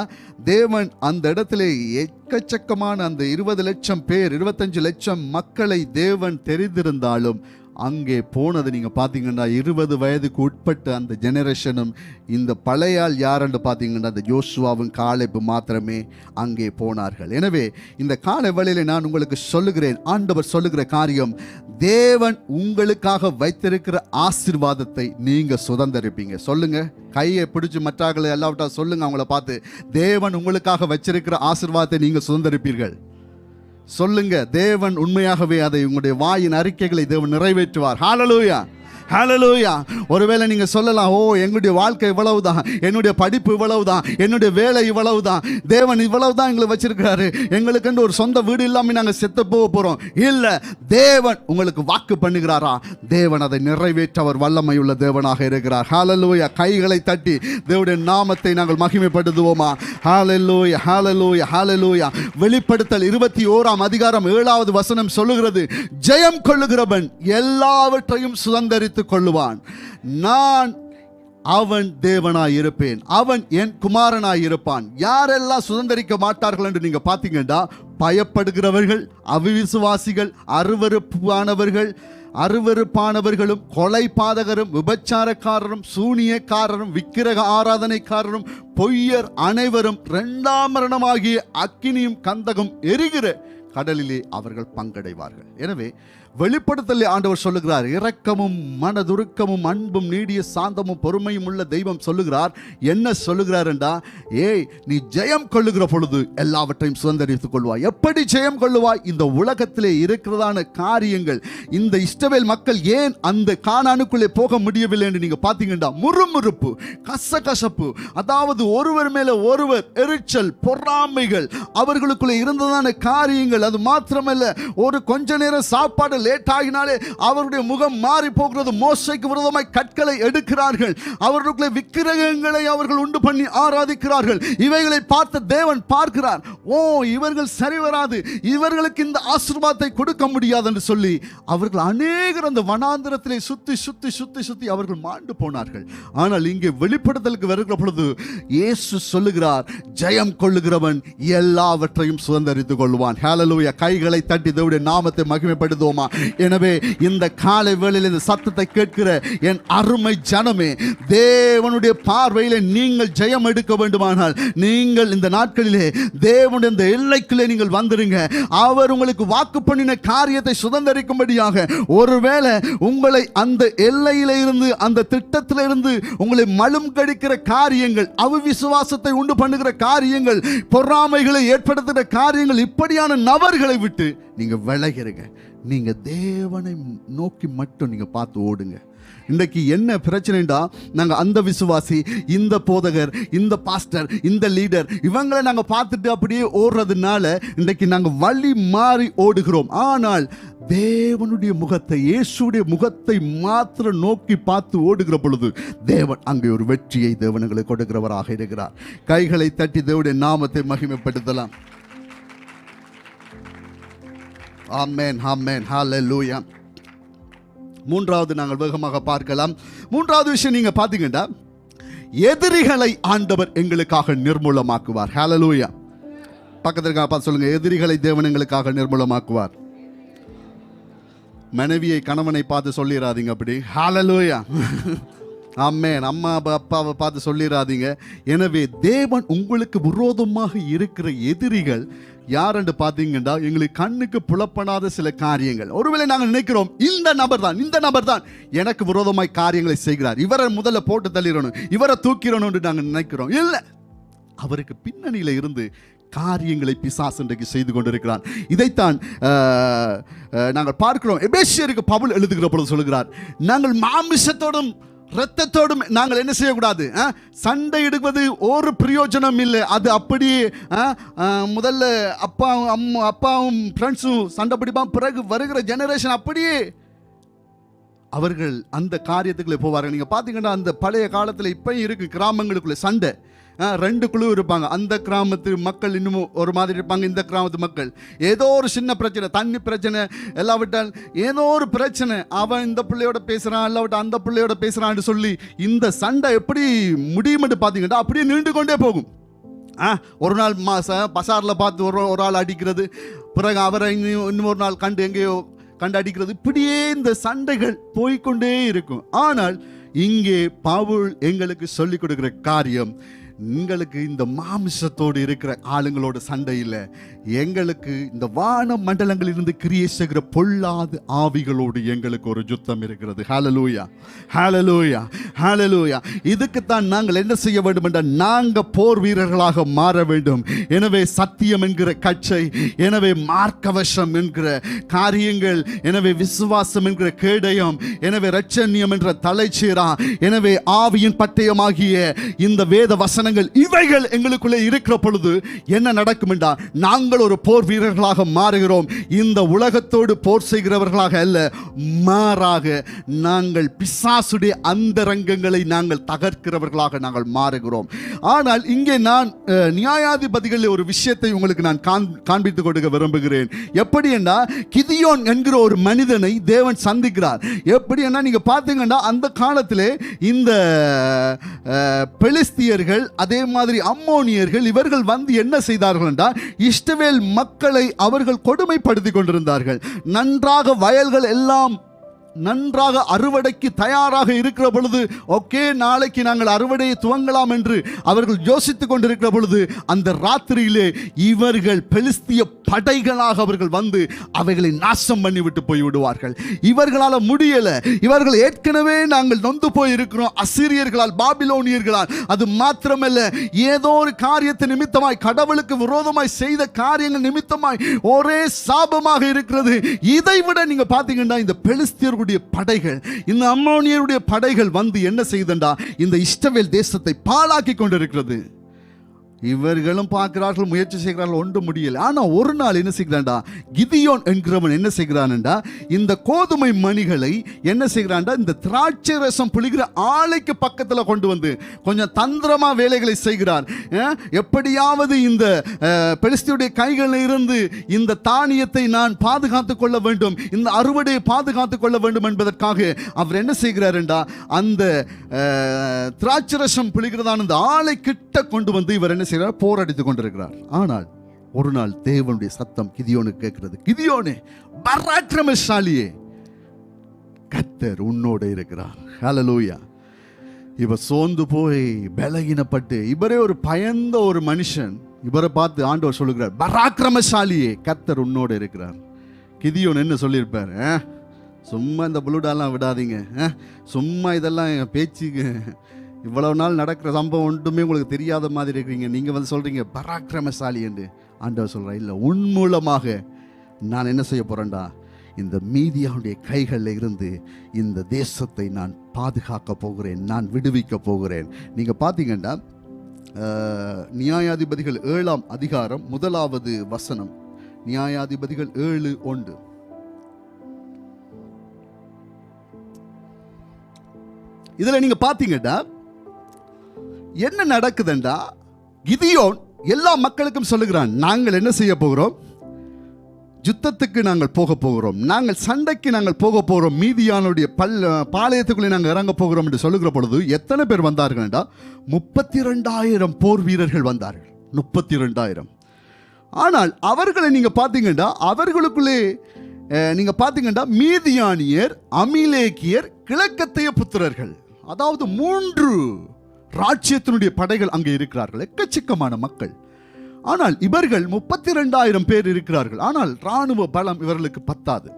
தேவன் அந்த இடத்திலே எக்கச்சக்கமான அந்த 20 லட்சம் பேர், 25 லட்சம் மக்களை தேவன் தெரிந்திருந்தாலும் அங்கே போனது நீங்க பாத்தீங்கன்னா 20 வயதுக்கு உட்பட்ட அந்த ஜெனரேஷனும் இந்த பழையால் யாரென்று பாத்தீங்கன்னா அந்த யோசுவாவும் காலேபு மாத்திரமே அங்கே போனார்கள். எனவே இந்த காலை வேளையிலே நான் உங்களுக்கு சொல்லுகிறேன், ஆண்டவர் சொல்லுகிற காரியம், தேவன் உங்களுக்காக வைத்திருக்கிற ஆசீர்வாதத்தை நீங்க சுதந்தரிப்பீங்க. சொல்லுங்க, கையை பிடிச்சு மற்றாக்களை எல்லாவற்றா சொல்லுங்க, அவங்கள பார்த்து, தேவன் உங்களுக்காக வச்சிருக்கிற ஆசீர்வாதத்தை நீங்க சுதந்தரிப்பீர்கள். சொல்லுங்க, தேவன் உண்மையாகவே அதை உங்களுடைய வாயின் அறிக்கைகளை தேவன் நிறைவேற்றுவார். ஹல்லேலூயா, ஹல்லேலூயா. ஒருவேளை நீங்க சொல்லலாம், ஓ எங்களுடைய வாழ்க்கை இவ்வளவுதான், என்னுடைய படிப்பு இவ்வளவுதான், என்னுடைய வேலை இவ்வளவுதான், தேவன் இவ்வளவுதான் எங்களை வச்சிருக்கிறாரு, எங்களுக்கு ஒரு சொந்த வீடு இல்லாம நாங்க செத்து போக போறோம். இல்ல, தேவன் உங்களுக்கு வாக்கு பண்ணுகிறாரா, தேவன் அதை நிறைவேற்ற அவர் வல்லமை உள்ள தேவனாக இருக்கிறார். ஹல்லேலூயா. கைகளை தட்டி தேவனுடைய நாமத்தை நாங்கள் மகிமைப்படுத்துவோமா? ஹல்லேலூயா, ஹல்லேலூயா, ஹல்லேலூயா. வெளிப்படுத்தல் 21ஆம் அதிகாரம் 7வது வசனம் சொல்லுகிறது, ஜெயம் கொள்ளுகிறவன் எல்லாவற்றையும் சுதந்தரித்து கொள்ளுவான், நான் அவன் தேவனாய் இருப்பேன், அவன் என் குமாரனாய் இருப்பான். யாரெல்லாம் சுதந்தரிக்க மாட்டார்கள் என்று நீங்க பாத்தீங்கன்னா, பயப்படுகிறவர்கள், அவிசுவாசிகள், அருவருப்பானவர்களும், கொலை பாதகரும், விபச்சாரக்காரரும், சூனியக்காரரும், விக்கிரக ஆராதனைக்காரரும், பொய்யர் அனைவரும் 2ஆம் மரணமாகிய அக்கினியும் கந்தகம் எரிகிற கடலிலே அவர்கள் பங்கடைவார்கள். எனவே வெளிப்படுத்தலே ஆண்டவர் சொல்லுகிறார், இரக்கமும் மனதுருக்கமும் அன்பும் நீடிய சாந்தமும் பொறுமையும் உள்ள தெய்வம் சொல்லுகிறார். என்ன சொல்லுகிறார் என்றா, ஏய் நீ ஜெயம் கொள்ளுகிற பொழுது எல்லாவற்றையும் சுதந்தரித்துக் கொள்வாய். எப்படி ஜெயம் கொள்ளுவாய்? இந்த உலகத்திலே இருக்கிறதான காரியங்கள், இந்த இஸ்ரவேல் மக்கள் ஏன் அந்த கானானுக்குள்ளே போக முடியவில்லை என்று நீங்க பாத்தீங்கன்னா, முறுமுறுப்பு, கசகசப்பு, அதாவது ஒருவர் மேல ஒருவர் எரிச்சல், பொறாமைகள், அவர்களுக்குள்ளே இருந்ததான காரியங்கள். அது மாத்திரமல்ல, ஒரு கொஞ்ச நேரம் சாப்பாடு லேட் ஆகினாலே அவருடைய முகம் மாறி போகிறது. மோசைக்கு விரோதமாய் கற்களை எடுக்கிறார்கள். அவர்களுக்குள்ளே விக்கிரகங்களை அவர்கள் உண்டு பண்ணி ஆராதிக்கிறார்கள். இவைகளை பார்த்த தேவன் பார்க்கிறார், ஓ இவர்கள் சரி வராது, இவர்களுக்கு இந்த ஆசீர்வாதத்தை கொடுக்க முடியாது என்று சொல்லி அவர்கள் அநேகர் அந்த வனாந்திரத்திலே சுத்தி சுத்தி சுத்தி சுத்தி அவர்கள் மாண்டு போனார்கள். ஆனால் இங்கே வெளிப்படுத்தலுக்கு வருகிற பொழுது இயேசு சொல்லுகிறார், ஜெயம் கொள்ளுகிறவன் எல்லாவற்றையும் சுதந்தரித்துக் கொள்வான். ஹல்லேலூயா. கைகளை தட்டி தேவனுடைய நாமத்தை மகிமைப்படுத்துவோமா? எனவே இந்த காலை வேளையில் இந்த சத்தத்தை கேட்கிற என் அருமை ஜனமே, தேவனுடைய பார்வையிலே நீங்கள் ஜெயம் எடுக்க வேண்டுமானால் நீங்கள் இந்த நாட்களிலே தேவனுடைய இந்த எல்லைக்குள்ளே நீங்கள் வந்துருங்க. அவர் உங்களுக்கு வாக்கு பண்ணின காரியத்தை சுதந்தரிக்கும்படியாக, ஒருவேளை உங்களை அந்த எல்லையில இருந்து, அந்த திட்டத்தில இருந்து உங்களை மலும் கடிக்கிற காரியங்கள், அவிசுவாசத்தை உண்டு பண்ணுகிற காரியங்கள், பொறாமைகளை ஏற்படுத்துகிற காரியங்கள், இப்படியான நபர்களை விட்டு நீங்க விலகிருங்க. நீங்க தேவனை நோக்கி மட்டும் நீங்க பார்த்து ஓடுங்க. இன்றைக்கு என்ன பிரச்சனைடா, நாங்க அந்த விசுவாசி, இந்த போதகர், இந்த பாஸ்டர், இந்த லீடர், இவங்களை நாங்க பார்த்துட்டு அப்படியே ஓடுறதுனால இன்றைக்கு நாங்க வழி மாறி ஓடுகிறோம். ஆனால் தேவனுடைய முகத்தை, இயேசுடைய முகத்தை மாத்திரம் நோக்கி பார்த்து ஓடுகிற பொழுது தேவன் அங்கே ஒரு வெற்றியை தேவனுங்களுக்கு கொடுக்கிறவராக இருக்கிறார். கைகளை தட்டி தேவனுடைய நாமத்தை மகிமைப்படுத்தலாம். ஆமென், ஆமென், ஹல்லேலூயா. மூன்றாவது நாங்கள் வேகமாக பார்க்கலாம். மூன்றாவது விஷயம் நீங்க பாத்தீங்கன்னா, எதிரிகளை ஆண்டவர் எங்களுக்காக நிர்மூலமாக்குவார். ஹல்லேலூயா. பக்கத்துல பார்த்து சொல்லுங்க, எதிரிகளை தேவன் எங்களுக்காக நிர்மூலமாக்குவார். மனைவியை கணவனை பார்த்து சொல்லிடாதீங்க அப்படி. ஹல்லேலூயா. ஆமென். அம்மா அப்பாவை பார்த்து சொல்லிடாதீங்க. எனவே தேவன் உங்களுக்கு விரோதமாக இருக்கிற எதிரிகள் யாரென்று பார்த்தீங்கன்னா, எங்களுக்கு கண்ணுக்கு புலப்படாத சில காரியங்கள். ஒருவேளை நாங்கள் நினைக்கிறோம், இந்த நபர் தான் எனக்கு விரோதமாய் காரியங்களை செய்கிறார், இவரை முதல்ல போட்டு தள்ளிடணும், இவரை தூக்கிடணும் என்று நாங்கள் நினைக்கிறோம். இல்லை, அவருக்கு பின்னணியில் இருந்து காரியங்களை பிசாசு இன்றைக்கு செய்து கொண்டிருக்கிறார். இதைத்தான் நாங்கள் பார்க்கிறோம். எபேசியருக்கு பவுல் எழுதுகிற பொழுது சொல்லுகிறார், நாங்கள் மாமிசத்தோடும் இரத்தத்தோடும் நாங்கள் என்ன செய்யக்கூடாது, சண்டை எடுப்பது ஒரு பிரயோஜனம் இல்லை. அது அப்படியே முதல்ல அப்பாவும் ஃப்ரெண்ட்ஸும் சண்டை பிடிப்பான், பிறகு வருகிற ஜெனரேஷன் அப்படியே அவர்கள் அந்த காரியத்துக்குள்ளே போவார்கள். நீங்கள் பார்த்தீங்கன்னா, அந்த பழைய காலத்தில் இப்பயும் இருக்கு, கிராமங்களுக்குள்ளே சண்டை, ரெண்டு குழு இருப்பாங்க. அந்த கிராமத்து மக்கள் இன்னும் ஒரு மாதிரி இருப்பாங்க, இந்த கிராமத்து மக்கள் ஏதோ ஒரு சின்ன பிரச்சனை, தண்ணி பிரச்சனை, எல்லாவிட்டால் ஏதோ ஒரு பிரச்சனை, அவன் இந்த பிள்ளையோட பேசுகிறான், எல்லாவிட்டால் அந்த பிள்ளையோட பேசுகிறான்னு சொல்லி இந்த சண்டை எப்படி முடியுமென்று பார்த்தீங்கன்னா அப்படியே நீண்டு கொண்டே போகும். ஒரு நாள் பசாரில் பார்த்து ஒரு ஆள் அடிக்கிறது, பிறகு அவரை இன்னொரு நாள் கண்டு எங்கேயோ கண்டு அடிக்கிறது, இப்படியே இந்த சண்டைகள் போய்கொண்டே இருக்கும். ஆனால் இங்கே பவுல் எங்களுக்கு சொல்லிக் கொடுக்கிற காரியம், உங்களுக்கு இந்த மாமிசத்தோடு இருக்கிற ஆளுங்களோட சண்டை இல்லை, எங்களுக்கு இந்த வான மண்டலங்களில் இருந்து கிரியை செய்கிற பொல்லாத ஆவிகளோடு எங்களுக்கு ஒரு யுத்தம் இருக்கிறது. ஹல்லேலூயா, ஹல்லேலூயா, ஹல்லேலூயா. இதுக்குத்தான் நாங்கள் என்ன செய்ய வேண்டும் என்றால், நாங்கள் போர் வீரர்களாக மாற வேண்டும். எனவே சத்தியம் என்கிற கச்சை, எனவே மார்க்கவசம் என்கிற காரியங்கள், எனவே விசுவாசம் என்கிற கேடயம், எனவே இரட்சண்யம் என்ற தலைச்சீரா, எனவே ஆவியின் பட்டயமாகிய இந்த வேத வசனங்கள், இவைகள் எங்களுக்குள்ளே இருக்கிற பொழுது என்ன நடக்கும் என்றால், நாங்கள் ஒரு போர் வீரர்களாக மாறுகிறோம். இந்த உலகத்தோடு போர் செய்கிறவர்களாக அல்ல, மாறாக நாங்கள் பிசாசுடைய அந்தரங்கங்களை நாங்கள் தகர்க்கிறவர்களாக நாங்கள் மாறுகிறோம். ஆனால் இங்கே நான் நியாயாதிபதிகளில் ஒரு விஷயத்தை உங்களுக்கு நான் காண்பித்துக் கொடுக்க விரும்புகிறேன். எப்படி என்றால், கிதியோன் என்கிற ஒரு மனிதனை தேவன் சந்திக்கிறார். எப்படி என்றால், நீங்க பார்த்தீங்கன்னா அந்த காலத்திலே இந்த பெலிஸ்தியர்கள், அதே மாதிரி அம்மோனியர்கள், இவர்கள் வந்து என்ன செய்தார்கள் என்றால், இஸ்ரவேல் மக்களை அவர்கள் கொடுமைப்படுத்தி கொண்டிருந்தார்கள். நன்றாக வயல்கள் எல்லாம் நன்றாக அறுவடைக்கு தயாராக இருக்கிற பொழுது, ஓகே நாளைக்கு நாங்கள் அறுவடையை துவங்கலாம் என்று அவர்கள் யோசித்துக் கொண்டிருக்கிற பொழுது, அந்த ராத்திரியிலே இவர்கள் பெலிஸ்திய படைகளாக அவர்கள் வந்து அவைகளை நாசம் பண்ணிவிட்டு போய்விடுவார்கள். இவர்களால் முடியல, இவர்கள் ஏற்கனவே நாங்கள் நொந்து போய் இருக்கிறோம் அசீரியர்களால், பாபிலோனியர்களால். அது மாத்திரமல்ல, ஏதோ ஒரு காரியத்தை நிமித்தமாய், கடவுளுக்கு விரோதமாய் செய்த காரியங்கள் நிமித்தமாய் ஒரே சாபமாக இருக்கிறது. இதை விட நீங்க பாத்தீங்கன்னா இந்த பெலிஸ்தியர்களுடைய படைகள், இந்த அம்மோனியருடைய படைகள் வந்து என்ன செய்தண்டா, இந்த இஸ்ரவேல் தேசத்தை பாழாக்கி கொண்டிருக்கிறது. இவர்களும் பார்க்கிறார்கள், முயற்சி செய்கிறார்கள், ஒன்று முடியல. ஆனா ஒரு நாள் என்ன செய்கிறான்டா, கிதியோன் என்கிறவன் என்ன செய்கிறான்டா, இந்த கோதுமை மணிகளை என்ன செய்கிறான்டா, இந்த திராட்சை ரசம் புளிகிற ஆலைக்கு பக்கத்தில் கொண்டு வந்து கொஞ்சம் தந்திரமா வேலைகளை செய்கிறார். எப்படியாவது இந்த பெலிஸ்தியுடைய கைகளில் இருந்து இந்த தானியத்தை நான் பாதுகாத்துக் கொள்ள வேண்டும், இந்த அறுவடையை பாதுகாத்துக் கொள்ள வேண்டும் என்பதற்காக அவர் என்ன செய்கிறார்டா, அந்த திராட்சை ரசம் புளிகிறதான இந்த ஆலை கிட்ட கொண்டு வந்து இவர் என்ன போராடித்துக் கொண்டிருக்கிறார். ஆனால் ஒரு நாள் தேவனுடைய சத்தம் கிதியோனுக்கு கேட்கிறது, கிதியோனே பராக்கிரமசாலியே, கர்த்தர் உன்னோடு இருக்கிறார். ஹல்லேலூயா. இவர் சோர்ந்து போய் பலகீனப்பட்டு, இவரே ஒரு பயந்த ஒரு மனுஷன், இவரை பார்த்து ஆண்டவர் சொல்லுகிறார், பராக்கிரமசாலியே, கர்த்தர் உன்னோடு இருக்கிறார். கிதியோன் என்ன சொல்லியிருப்பார், சும்மா இந்த புளுடாலாம் விடாதீங்க, சும்மா இதெல்லாம் பேச்சுக்கு, இவ்வளவு நாள் நடக்கிற சம்பவம் ஒன்றுமே உங்களுக்கு தெரியாத மாதிரி இருக்கிறீங்க, நீங்க வந்து சொல்றீங்க பராக்கிரமசாலி என்று. ஆண்டவர் சொல்ற, இல்ல, உன் மூலமாக நான் என்ன செய்ய போறேன்டா, இந்த மீதியாவுடைய கைகளில் இருந்து இந்த தேசத்தை நான் பாதுகாக்க போகிறேன், நான் விடுவிக்க போகிறேன். நீங்க பாத்தீங்கன்னா நியாயாதிபதிகள் 7ஆம் அதிகாரம் 1வது வசனம், நியாயாதிபதிகள் 7:1. இதுல நீங்க பாத்தீங்கன்னா என்ன நடக்குதுண்டா, கிதியோன் எல்லா மக்களுக்கும் சொல்லுகிறான், நாங்கள் என்ன செய்ய போகிறோம், யுத்தத்துக்கு நாங்கள் போக போகிறோம், நாங்கள் சண்டைக்கு நாங்கள் போக போகிறோம், மீதியானுடைய பாளையத்துக்குள்ளே நாங்கள் இறங்க போகிறோம் என்று சொல்லுகிற பொழுது எத்தனை பேர் வந்தார்கள்டா, 32,000 போர் வீரர்கள் வந்தார்கள். 32,000. ஆனால் அவர்களை நீங்க பாத்தீங்கன்னா, அவர்களுக்குள்ளே நீங்க பாத்தீங்கன்னா மீதியானியர், அமிலேக்கியர், கிழக்கத்தைய புத்திரர்கள், அதாவது 3 ராஜ்யத்தினுடைய படைகள் அங்கே இருக்கிறார்கள், எக்கச்சக்கமான மக்கள். ஆனால் இவர்கள் 32,000 பேர் இருக்கிறார்கள். ஆனால் ராணுவ பலம் இவர்களுக்கு பத்தாது,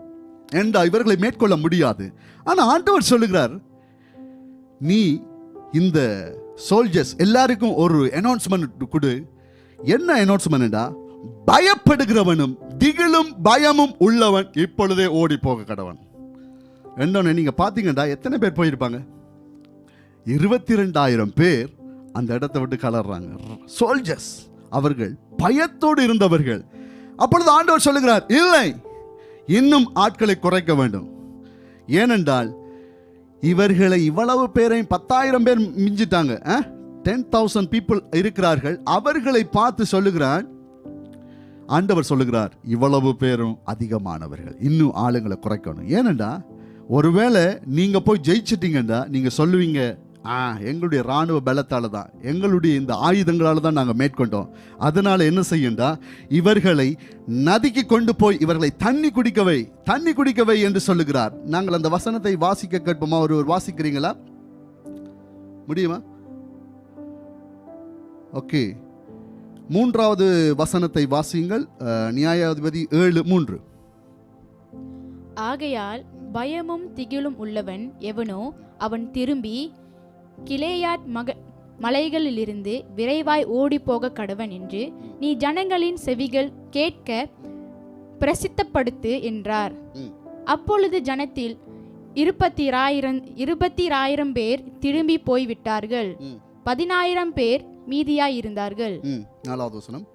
ஏண்டா இவர்களை மேற்கொள்ள முடியாது. ஆனா ஆண்டவர் சொல்லுகிறார், நீ இந்த சோல்ஜர்ஸ் எல்லாருக்கும் ஒரு அனௌன்ஸ்மெண்ட் கொடு. என்ன அனௌன்ஸ்மெண்டா, பயப்படுகிறவனும் திகிலும் பயமும் உள்ளவன் இப்பொழுதே ஓடி போக கடவன். என்ன நீங்க பாத்தீங்கன்னா எத்தனை பேர் போயிருப்பாங்க, 22,000 பேர் அந்த இடத்தை விட்டு கலர்றாங்க. சோல்ஜர்ஸ், அவர்கள் பயத்தோடு இருந்தவர்கள். அப்பொழுது ஆண்டவர் சொல்லுகிறார், இல்லை, இன்னும் ஆட்களை குறைக்க வேண்டும். ஏனென்றால் இவர்களை இவ்வளவு பேரையும் 10,000 பேர் மிஞ்சிட்டாங்க, 10,000 பீப்புள் இருக்கிறார்கள். அவர்களை பார்த்து சொல்லுகிறார், ஆண்டவர் சொல்லுகிறார், இவ்வளவு பேரும் அதிகமானவர்கள், இன்னும் ஆளுங்களை குறைக்கணும். ஏனென்றா ஒருவேளை நீங்க போய் ஜெயிச்சிட்டீங்கன்னா நீங்க சொல்லுவீங்க, எங்களுடைய ராணுவ பலத்தால தான், எங்களுடைய இந்த ஆயுதங்களால தான் நாங்கள் மேற்கொண்டோம். அதனால என்ன செய்யண்டா, இவர்களை நதிக்கு கொண்டு போய் இவர்களை தண்ணி குடிக்கவை என்று சொல்லுகிறார். நாங்கள் அந்த வசனத்தை வாசிக்க கேட்போமா? ஒரு வாசிக்கிறீங்களா? முடியுமா? ஓகே, 3வது வசனத்தை வாசியுங்கள். நியாயாதிபதி 7:3. ஆகையால் பயமும் திகிலும் உள்ளவன் எவனோ அவன் திரும்பி கிலேயாத் மலைகளிலிருந்து விரைவாய் ஓடி போக கடவன் என்று நீ ஜனங்களின் செவிகள் கேட்க பிரசித்தப்படுத்து என்றார். அப்பொழுது ஜனத்தில் 20,000 பேர் திரும்பி போய்விட்டார்கள், 10,000 பேர் மீதியாய் இருந்தார்கள். 4வது வசனம்.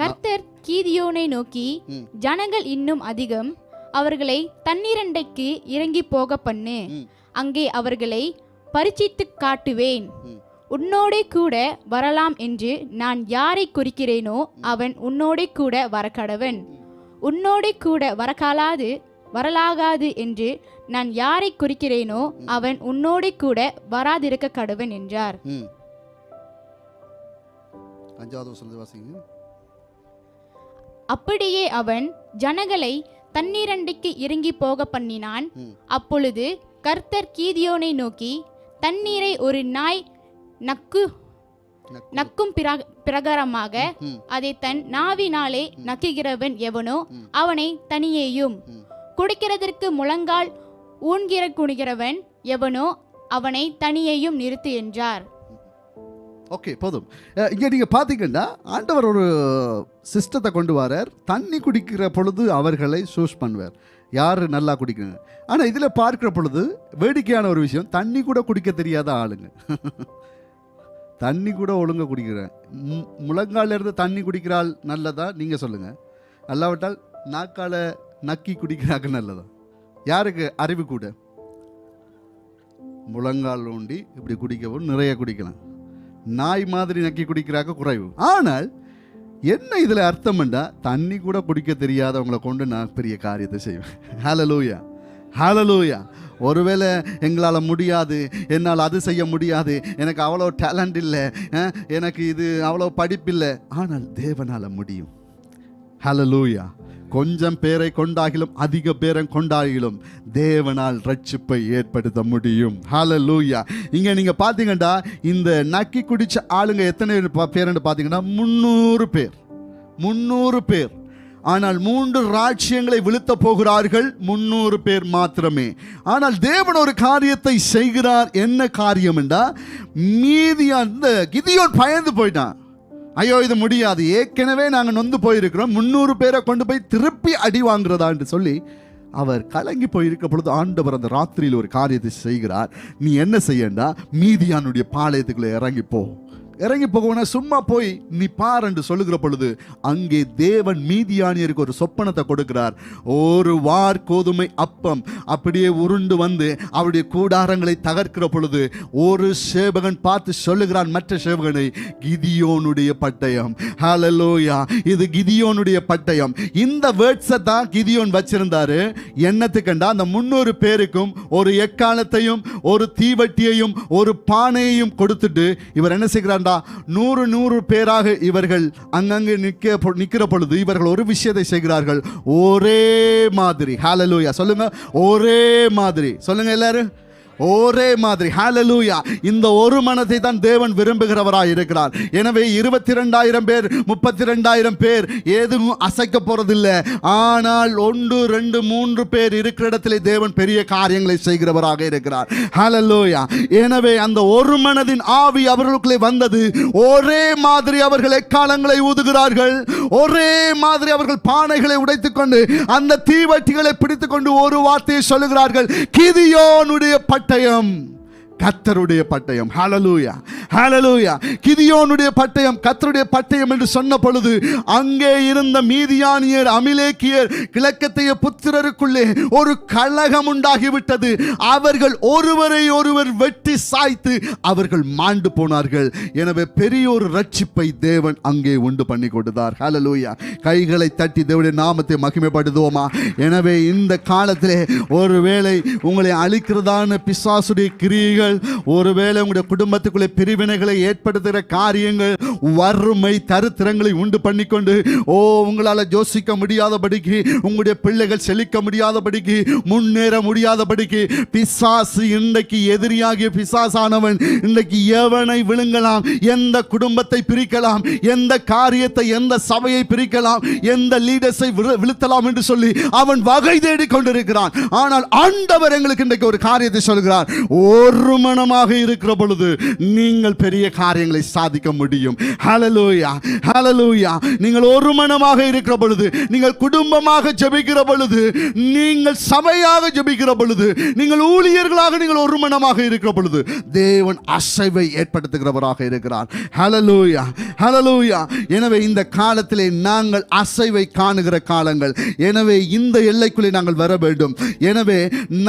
கர்த்தர் கீதியோனை நோக்கி, ஜனங்கள் இன்னும் அதிகம், அவர்களை தண்ணீரண்டைக்கு இறங்கி போக பண்ணு, அங்கே அவர்களை பரிசித்து காட்டுவேன். உன்னோடே கூட வரலாம் என்று நான் யாரை குறிக்கிறேனோ அவன் உன்னோடே கூட வரக்கடவன், உன்னோடே கூட வரலாகாது என்று நான் யாரை குறிக்கிறேனோ அவன் உன்னோடே கூட வராதிருக்க கடவன் என்றார். 5வது வசனத்தை வாசிங்க. அப்படியே அவன் ஜனங்களை தண்ணீரண்டைக்கு இறங்கி போக பண்ணினான். அப்பொழுது கர்த்தர் கீதியோனை நோக்கி, தண்ணீரை ஒரு நாய் நக்கும் பிரகாரமாக அதை தன் நாவினாலே நக்குகிறவன் எவனோ அவனை தனியேயும், குடிக்கிறதற்கு முழங்கால் குடிக்கிறவன் எவனோ அவனை தனியையும் நிறுத்து என்றார். ஓகே, போதும். இங்கே நீங்கள் பார்த்தீங்கன்னா ஆண்டவர் ஒரு சிஸ்டத்தை கொண்டு வரார். தண்ணி குடிக்கிற பொழுது அவர்களை சூஸ் பண்ணுவார், யார் நல்லா குடிக்கணும். ஆனால் இதில் பார்க்குற பொழுது வேடிக்கையான ஒரு விஷயம், தண்ணி கூட குடிக்க தெரியாத ஆளுங்க தண்ணி கூட ஒழுங்காக குடிக்கிறேன். முழங்கால இருந்து தண்ணி குடிக்கிறாள் நல்லதா நீங்கள் சொல்லுங்கள், அல்லாவிட்டால் நாக்கால நக்கி குடிக்கிறாங்க நல்லதா? யாருக்கு அறிவு கூட? முழங்கால் ஊண்டி இப்படி குடிக்கவும் நிறைய குடிக்கலாம், நாய் மாதிரி நக்கி குடிக்கிறாங்க குறைவு. ஆனால் என்ன இதில் அர்த்தம்ண்டா, தண்ணி கூட குடிக்க தெரியாதவங்களை கொண்டு நான் பெரிய காரியத்தை செய்வேன். ஹல்லேலூயா, ஹல்லேலூயா. ஒருவேளை எங்களால் முடியாது, என்னால் அது செய்ய முடியாது, எனக்கு அவ்வளோ டேலண்ட் இல்லை, எனக்கு இது அவ்வளோ படிப்பில்லை, ஆனால் தேவனால் முடியும். ஹல்லேலூயா. கொஞ்சம் பேரை கொண்டாகிலும் அதிக பேரை கொண்டாகிலும் தேவனால் ரட்சிப்பை ஏற்படுத்த முடியும். ஹல்லேலூயா. இங்கே நீங்கள் பார்த்தீங்கன்னா இந்த நக்கி குடிச்ச ஆளுங்க எத்தனை பேருன்னு பார்த்தீங்கன்னா 300 பேர். 300 பேர். ஆனால் 3 ராஜ்யங்களை வீழ்த்த போகிறார்கள் 300 பேர் மாத்திரமே. ஆனால் தேவன் ஒரு காரியத்தை செய்கிறார். என்ன காரியம் என்றா, மீதி அந்த கிதியோன் பயந்து போயிட்டான். ஐயோ இது முடியாது, ஏற்கனவே நாங்கள் நொந்து போயிருக்கிறோம், 300 பேரை கொண்டு போய் திருப்பி அடி வாங்குறதா என்று சொல்லி அவர் கலங்கி போயிருக்க பொழுது ஆண்டவர் அந்த ராத்திரியில் ஒரு காரியத்தை செய்கிறார். நீ என்ன செய்யண்டா, மீதியானுடைய பாளையத்துக்குள்ளே இறங்கி போகணும்னா சும்மா போய் நீ பார் என்று சொல்லுகிற பொழுது அங்கே தேவன் மீதியானியருக்கு ஒரு சொப்பனத்தை கொடுக்கிறார். ஒரு வார் கோதுமை அப்பம் அப்படியே உருண்டு வந்து அவருடைய கூடாரங்களை தகர்க்கிற பொழுது ஒரு சேவகன் பார்த்து சொல்லுகிறான் மற்ற சேவகனை, கிதியோனுடைய பட்டயம். ஹல்லேலூயா, இது கிதியோனுடைய பட்டயம். இந்த வேர்ட்ஸை தான் கிதியோன் வச்சிருந்தாரு. என்னத்துக்கண்டா, அந்த 300 பேருக்கும் ஒரு எக்காலத்தையும் ஒரு தீவட்டியையும் ஒரு பானையையும் கொடுத்துட்டு இவர் என்ன செய்கிறார், 100 பேராக இவர்கள் அங்கங்கே நிற்கிற பொழுது இவர்கள் ஒரு விஷயத்தை செய்கிறார்கள், ஒரே மாதிரி. ஹல்லேலூயா சொல்லுங்க, ஒரே மாதிரி சொல்லுங்க எல்லாரும், ஒரே மாதிரி. ஹல்லேலூயா. இந்த ஒரு மனத்தை தான் தேவன் விரும்புகிறவராய் இருக்கிறார். எனவே 22,000 பேர் 32,000 பேர் எதுவும் அசைக்க போறதில்லை. ஆனால் 1 2 3 பேர் இருக்கிற இடத்திலே தேவன் பெரிய காரியங்களை செய்கிறவராக இருக்கிறார். ஹல்லேலூயா. எனவே அந்த ஒரு மனதின் ஆவி அவர்களுக்குள்ளே வந்தது. ஒரே மாதிரி அவர்கள் எக்காலங்களை ஊதுகிறார்கள், ஒரே மாதிரி அவர்கள் பானைகளை உடைத்துக் கொண்டு அந்த தீவட்டிகளை பிடித்துக் கொண்டு ஒரு வார்த்தையை சொல்லுகிறார்கள், கிதியோனுடைய பட்டயம், கர்த்தருடைய பட்டயம். ஹல்லேலூயா, ஹல்லேலூயா. கிதியோனுடைய பட்டயம், கர்த்தருடைய பட்டயம் என்று சொன்ன பொழுது அங்கே இருந்த மீதியானியர் அமிலேக்கியர் கிழக்கத்தைய புத்திரருக்குள்ளே ஒரு கலகம் உண்டாகிவிட்டது. அவர்கள் ஒருவரை ஒருவர் வெட்டி சாய்த்து அவர்கள் மாண்டு போனார்கள். எனவே பெரிய ஒரு ரட்சிப்பை தேவன் அங்கே உண்டு பண்ணி கொடுத்தார். ஹல்லேலூயா. கைகளை தட்டி தேவனுடைய நாமத்தை மகிமைப்படுத்துவோமா? எனவே இந்த காலத்திலே ஒருவேளை உங்களை அழிக்கிறதான பிசாசுடைய கிரியைகள், ஒருவேளை உங்களுடைய குடும்பத்துக்குள்ளே பிரிவினைகளை ஏற்படுத்துகிற காரியங்கள், வறுமை தரித்திரங்களை உண்டு பண்ணிக்கொண்டு உங்களால் யோசிக்க முடியாதபடிக்கு, உங்களுடைய பிள்ளைகள் செழிக்க முடியாதபடிக்கு, முன்னேற முடியாதபடிக்கு பிசாசு இன்றைக்கு எதிரியாகிய பிசாசானவன் இன்றைக்கு எவனை விழுங்கலாம், எந்த குடும்பத்தை பிரிக்கலாம், எந்த காரியத்தை எந்த சபையை பிரிக்கலாம், எந்த லீடர்ஸை விழுத்தலாம் என்று சொல்லி அவன் வகை தேடி கொண்டிருக்கிறான். ஆனால் ஆண்டவர் எங்களுக்கு இன்றைக்கு ஒரு காரியத்தை சொல்கிறார், ஒரு மனமாக இருக்கிற பொழுது நீங்கள் பெரிய காரியங்களை சாதிக்க முடியும். ஹல்லேலூயா, ஹல்லேலூயா. நீங்கள் ஒரு மனமாக இருக்கிற பொழுது, நீங்கள் குடும்பமாக ஜெபிக்கிற பொழுது, நீங்கள் சபையாக ஜெபிக்கிற பொழுது, நீங்கள் ஊழியர்களாக நீங்கள் ஒரு மனமாக இருக்கிற பொழுது தேவன் அசைவை ஏற்படுத்துகிறவராக இருக்கிறார். ஹல்லேலூயா, ஹல்லேலூயா. எனவே இந்த காலத்திலே நாங்கள் அசைவை காணுகிற காலங்கள். எனவே இந்த எல்லைக்குள்ளே நாங்கள் வர வேண்டும். எனவே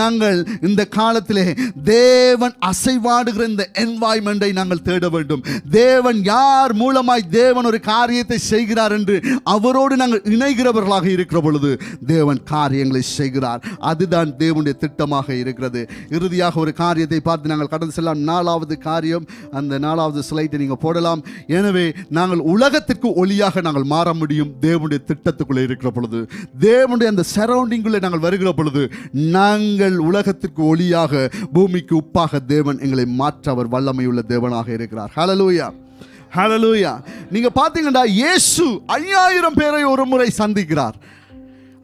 நாங்கள் இந்த காலத்திலே தேவன் அசைவாடுகிற இந்த என்வாய்மெண்டை நாங்கள் தேட வேண்டும். தேவன் யார் மூலமாய் தேவன் ஒரு காரியத்தை செய்கிறார் என்று அவரோடு நாங்கள் இணைகிறவர்களாக இருக்கிற பொழுது தேவன் காரியங்களை செய்கிறார். அதுதான் தேவனுடைய திட்டமாக இருக்கிறது. இறுதியாக ஒரு காரியத்தை பார்த்து நாங்கள் கடந்து செல்லலாம். 4வது காரியம், அந்த 4வது ஸ்லைட்டை நீங்கள் போடலாம். எனவே நாங்கள் உலகத்திற்கு ஒளியாக நாங்கள் மாற முடியும் தேவனுடைய திட்டத்துக்குள்ளே இருக்கிற பொழுது, தேவனுடைய அந்த சரௌண்டிங்குள்ளே நாங்கள் வருகிற பொழுது நாங்கள் உலகத்திற்கு ஒளியாக, பூமிக்கு உப்பாக தேவன் எங்களை மாற்ற அவர் வல்லமையுள்ள தேவனாக இருக்கிறார். ஹல்லேலூயா, ஹல்லேலூயா. நீங்க பார்த்தீங்கன்னா இயேசு 5000 பேரை ஒரு முறை சந்திக்கிறார்.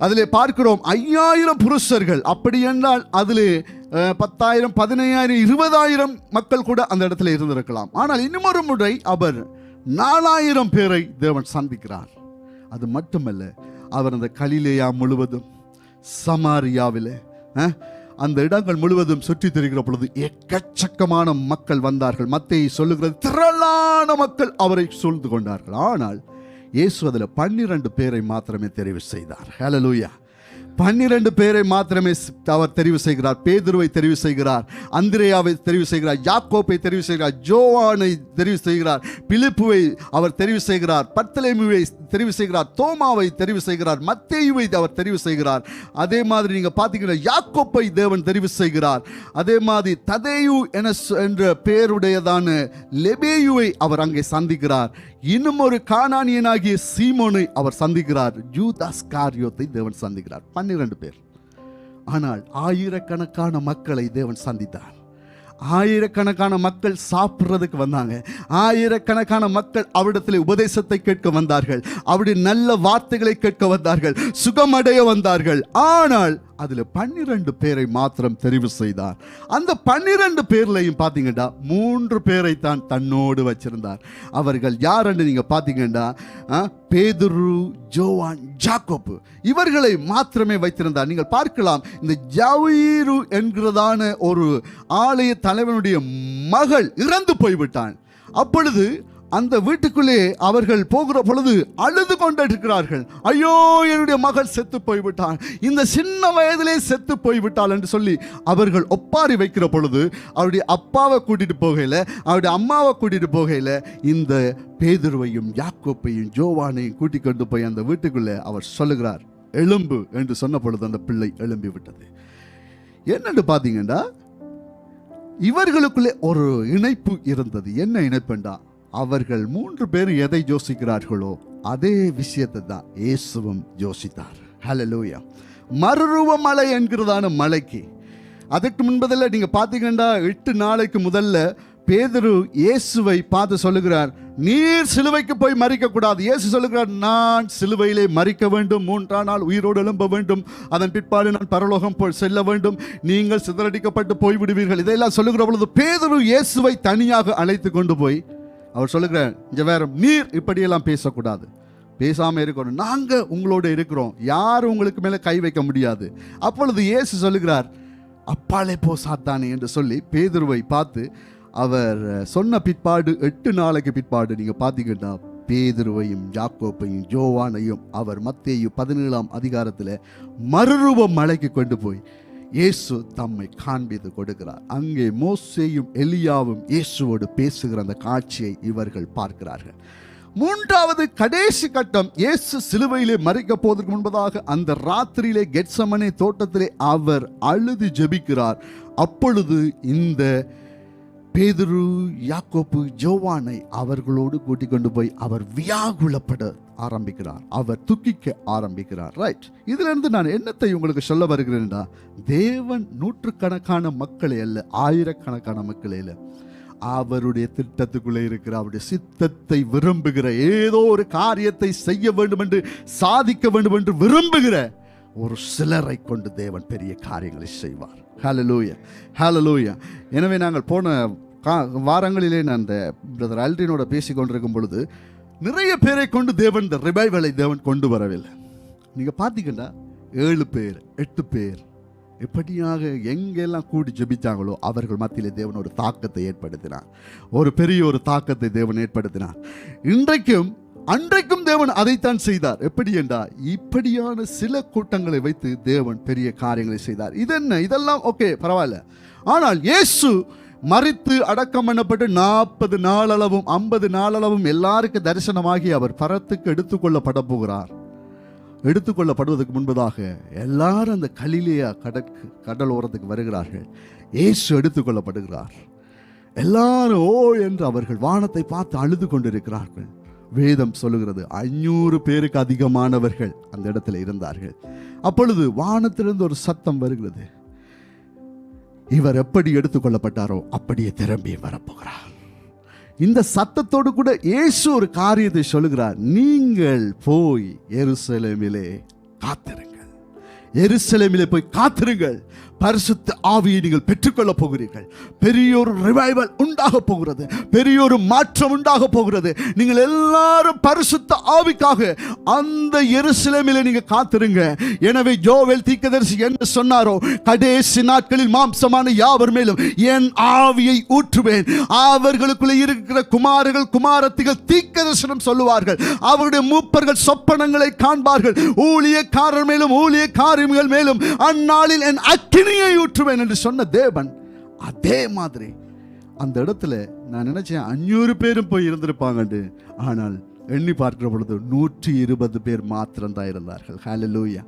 அதிலே பார்க்கிறோம் 5000 புருஷர்கள். அப்படி என்றால் அதிலே 10,000, 15,000, 20,000 மக்கள் கூட அந்த இடத்துல இருந்திருக்கலாம். ஆனால் இன்னொரு முறை அவர் 4,000 பேரை தேவன் சந்திக்கிறார். அது மட்டுமல்ல, அவர் அந்த கலிலேயா முழுவதும், சமாரியாவிலே, அந்த இடங்கள் முழுவதும் சுற்றி திரிகிற பொழுது எக்கச்சக்கமான மக்கள் வந்தார்கள். மத்தேயு சொல்லுகிறது, திரளான மக்கள் அவரை சூழ்ந்து கொண்டார்கள். ஆனால் இயேசு அதில் 12 பேரை மாத்திரமே தெரிவு செய்தார். ஹல்லேலூயா. 12 பேரை மாத்திரமே அவர் தெரிவு செய்கிறார். பேதுருவை தெரிவு செய்கிறார், அந்திரேயாவை தெரிவு செய்கிறார், யாக்கோப்பை தெரிவு செய்கிறார், ஜோவானை தெரிவு செய்கிறார், பிலிப்புவை அவர் தெரிவு செய்கிறார், பர்த்தலேமியை தெரிவு செய்கிறார், தோமாவை தெரிவு செய்கிறார், மத்தேயுவை அவர் தெரிவு செய்கிறார். அதே மாதிரி நீங்க பார்த்தீங்கன்னா யாக்கோப்பை தேவன் தெரிவு செய்கிறார். அதே மாதிரி ததேயு என்ற பெயருடையதான லெபேயுவை அவர் அங்கே சந்திக்கிறார். இன்னும் ஒரு கானானியனாகிய சீமோனை அவர் சந்திக்கிறார். யூதாஸ் காரியோத்தை தேவன் சந்திக்கிறார். 12 பேர். ஆனால் ஆயிரக்கணக்கான மக்களை தேவன் சந்தித்தார். ஆயிரக்கணக்கான மக்கள் சாப்பிட்றதுக்கு வந்தாங்க. ஆயிரக்கணக்கான மக்கள் அவரிடத்தில் உபதேசத்தை கேட்க வந்தார்கள், அவருடைய நல்ல வார்த்தைகளை கேட்க வந்தார்கள், சுகமடைய வந்தார்கள். ஆனால் அதில் 12 பேரை மாத்திரம் தெரிவு செய்தார். அந்த 12 பேர்லையும் பார்த்தீங்கன்னா 3 பேரை தான் தன்னோடு வச்சிருந்தார். அவர்கள் யார் என்று நீங்க பார்த்தீங்கன்னா பேதுரு, ஜோவான், ஜாக்கோப்பு, இவர்களை மாத்திரமே வைத்திருந்தார். நீங்கள் பார்க்கலாம், இந்த ஜாவீரு என்கிறதான ஒரு ஆலய தலைவனுடைய மகள் இறந்து போய்விட்டான். அப்பொழுது அந்த வீட்டுக்குள்ளே அவர்கள் போகிற பொழுது அழுது கொண்டிருக்கிறார்கள். ஐயோ, என்னுடைய மகள் செத்து போய்விட்டாள், இந்த சின்ன வயதிலே செத்து போய்விட்டாள் என்று சொல்லி அவர்கள் ஒப்பாரி வைக்கிற பொழுது அவருடைய அப்பாவை கூட்டிட்டு போகையில், அவருடைய அம்மாவை கூட்டிட்டு போகையில் இந்த பேதுருவையும் யாக்கோப்பையும் ஜோவானையும் கூட்டிக் கொண்டு போய் அந்த வீட்டுக்குள்ளே அவர் சொல்லுகிறார், எழும்பு என்று சொன்ன பொழுது அந்த பிள்ளை எழும்பி விட்டது. என்னன்னு பார்த்தீங்கன்னா, இவர்களுக்குள்ளே ஒரு இணைப்பு இருந்தது. என்ன இணைப்புண்டா, அவர்கள் 3 பேரும் எதை யோசிக்கிறார்களோ அதே விஷயத்தை தான் இயேசுவும் யோசித்தார். ஹல்லேலூயா. மறுரூப மலை என்கிறதான மலைக்கு அதற்கு முன்பதில் நீங்க பார்த்தீங்கன்னா 8 நாளைக்கு முதல்ல பேதுரு இயேசுவை பார்த்து சொல்லுகிறார், நீர் சிலுவைக்கு போய் மரிக்க கூடாது. இயேசு சொல்லுகிறார், நான் சிலுவையிலே மரிக்க வேண்டும், 3ஆம் நாள் உயிரோடு எழும்ப வேண்டும், அதன் பிற்பாடு நான் பரலோகம் செல்ல வேண்டும், நீங்கள் சிதறடிக்கப்பட்டு போய்விடுவீர்கள். இதெல்லாம் சொல்லுகிற பொழுது பேதுரு இயேசுவை தனியாக அழைத்து கொண்டு போய் அவர் சொல்லுகிறார், இங்க வேற நீர் இப்படியெல்லாம் பேசக்கூடாது, பேசாம இருக்கணும், நாங்க உங்களோட இருக்கிறோம், யாரும் உங்களுக்கு மேல கை வைக்க முடியாது. அப்பொழுது இயேசு சொல்லுகிறார், அப்பாலே போ சாத்தானே என்று சொல்லி பேதுருவை பார்த்து அவர் சொன்ன பிற்பாடு 8 நாளைக்கு பிற்பாடு நீங்க பார்த்தீங்கன்னா பேதுருவையும் யாக்கோப்பையும் ஜோவானையும் அவர் மத்தேயு 17ஆம் அதிகாரத்தில் மறுரூப மலைக்கு கொண்டு போய் இயேசு தம்மை காண்பித்து கொடுக்கிறார். அங்கே மோசேயும் எலியாவும் இயேசுவோடு பேசுகிற அந்த காட்சியை இவர்கள் பார்க்கிறார்கள். 3வது கடைசி கட்டம், இயேசு சிலுவையிலே மரிக்க போவதற்கு முன்பதாக அந்த ராத்திரியிலே கெத்சமனே தோட்டத்திலே அவர் அழுது ஜெபிக்கிறார். அப்பொழுது இந்த பேதுரு, யாக்கோப்பு, ஜோவானை அவர்களோடு கூட்டிக் கொண்டு போய் அவர் வியாகுலப்பட ஆரம்பிக்கிறார், அவர் துக்கிக்க ஆரம்பிக்கிறார். ரைட். இதுல இருந்து நான் என்னத்தை உங்களுக்கு சொல்ல வருகிறேன்டா, தேவன் நூற்றுக்கணக்கான மக்களை அல்ல, ஆயிரக்கணக்கான மக்களை அல்ல, அவருடைய திட்டத்துக்குள்ளே இருக்கிற, அவருடைய சித்தத்தை விரும்புகிற, ஏதோ ஒரு காரியத்தை செய்ய வேண்டும் என்று, சாதிக்க வேண்டும் என்று விரும்புகிற ஒரு சிலரை கொண்டு தேவன் பெரிய காரியங்களை செய்வார். ஹல்லேலூயா, ஹல்லேலூயா. எனவே நாங்கள் போன வாரங்களிலே நான் அந்த பிரதர் ஆல்ட்ரினோட பேசி கொண்டிருக்கும் பொழுது நிறைய பேரை கொண்டு தேவன் இந்த ரிவைவலை தேவன் கொண்டு வரவில்லை. நீங்கள் பார்த்தீங்கன்னா 7 பேர் 8 பேர் எப்படியாக எங்கெல்லாம் கூடி ஜெபித்தாங்களோ அவர்கள் மத்தியிலே தேவன் ஒரு தாக்கத்தை ஏற்படுத்தினார், ஒரு பெரிய ஒரு தாக்கத்தை தேவன் ஏற்படுத்தினார். அன்றைக்கும் தேவன் அதைத்தான் செய்தார். எப்படி என்றால், இப்படியான சில கூட்டங்களை வைத்து தேவன் பெரிய காரியங்களை செய்தார். இது என்ன, இதெல்லாம் ஓகே பரவாயில்ல. ஆனால் இயேசு மரித்து அடக்கம் பண்ணப்பட்டு 40 நாளளவும் 50 நாளளவும் எல்லாருக்கும் தரிசனமாகி அவர் பரத்துக்கு எடுத்துக்கொள்ளப்பட போகிறார். எடுத்துக்கொள்ளப்படுவதற்கு முன்பதாக எல்லாரும் அந்த கலிலேயா கடல் ஓரத்துக்கு வருகிறார்கள். இயேசு எடுத்துக்கொள்ளப்படுகிறார். எல்லாரும் ஓ என்று அவர்கள் வானத்தை பார்த்து அழுது கொண்டிருக்கிறார்கள். வேதம் சொல்லுகிறது 500 பேருக்கு அதிகமானவர்கள் அந்த இடத்துல இருந்தார்கள். அப்பொழுது வானத்திலிருந்து ஒரு சத்தம் வருகிறது, இவர் எப்படி எடுத்துக்கொள்ளப்பட்டாரோ அப்படியே திரும்பி வரப்போகிறார். இந்த சத்தத்தோடு கூட இயேசு ஒரு காரியத்தை சொல்லுகிறார், நீங்கள் போய் எருசலேமிலே காத்திருங்கள், எருசலேமிலே போய் காத்திருங்கள், பரிசுத்த ஆவியை நீங்கள் பெற்றுக்கொள்ள போகிறீர்கள். பெரிய ஒரு ரிவைவல் உண்டாக போகிறது, பெரிய ஒரு மாற்றம் உண்டாக போகிறது. நீங்கள் எல்லாரும் பரிசுத்த ஆவிக்காக அந்த எருசலேமிலே நீங்க காத்திருங்க. எனவே யோவேல் தீர்க்கதரிசி என்ன சொன்னாரோ, கடைசி நாட்களில் மாம்சமான யாவர் மேலும் என் ஆவியை ஊற்றுவேன், அவர்களுக்குள்ளே இருக்கிற குமாரர்கள் குமாரத்திகள் தீர்க்கதரிசனம் சொல்லுவார்கள், அவருடைய மூப்பர்கள் சொப்பனங்களை காண்பார்கள், ஊழியக்காரர் மேலும் ஊழியக்காரிகள் மேலும் அந்நாளில் என் அக்கினி ஊற்றுவேன் என்று சொன்ன தேவன் அதே மாதிரி அந்த இடத்துல நான் நினைச்சேன் 500 பேரும் போய் இருந்திருப்பாங்க. ஆனால் எண்ணி பார்க்கிற பொழுது 120 பேர் மாத்திரம் தான் இருந்தார்கள். ஹல்லேலூயா,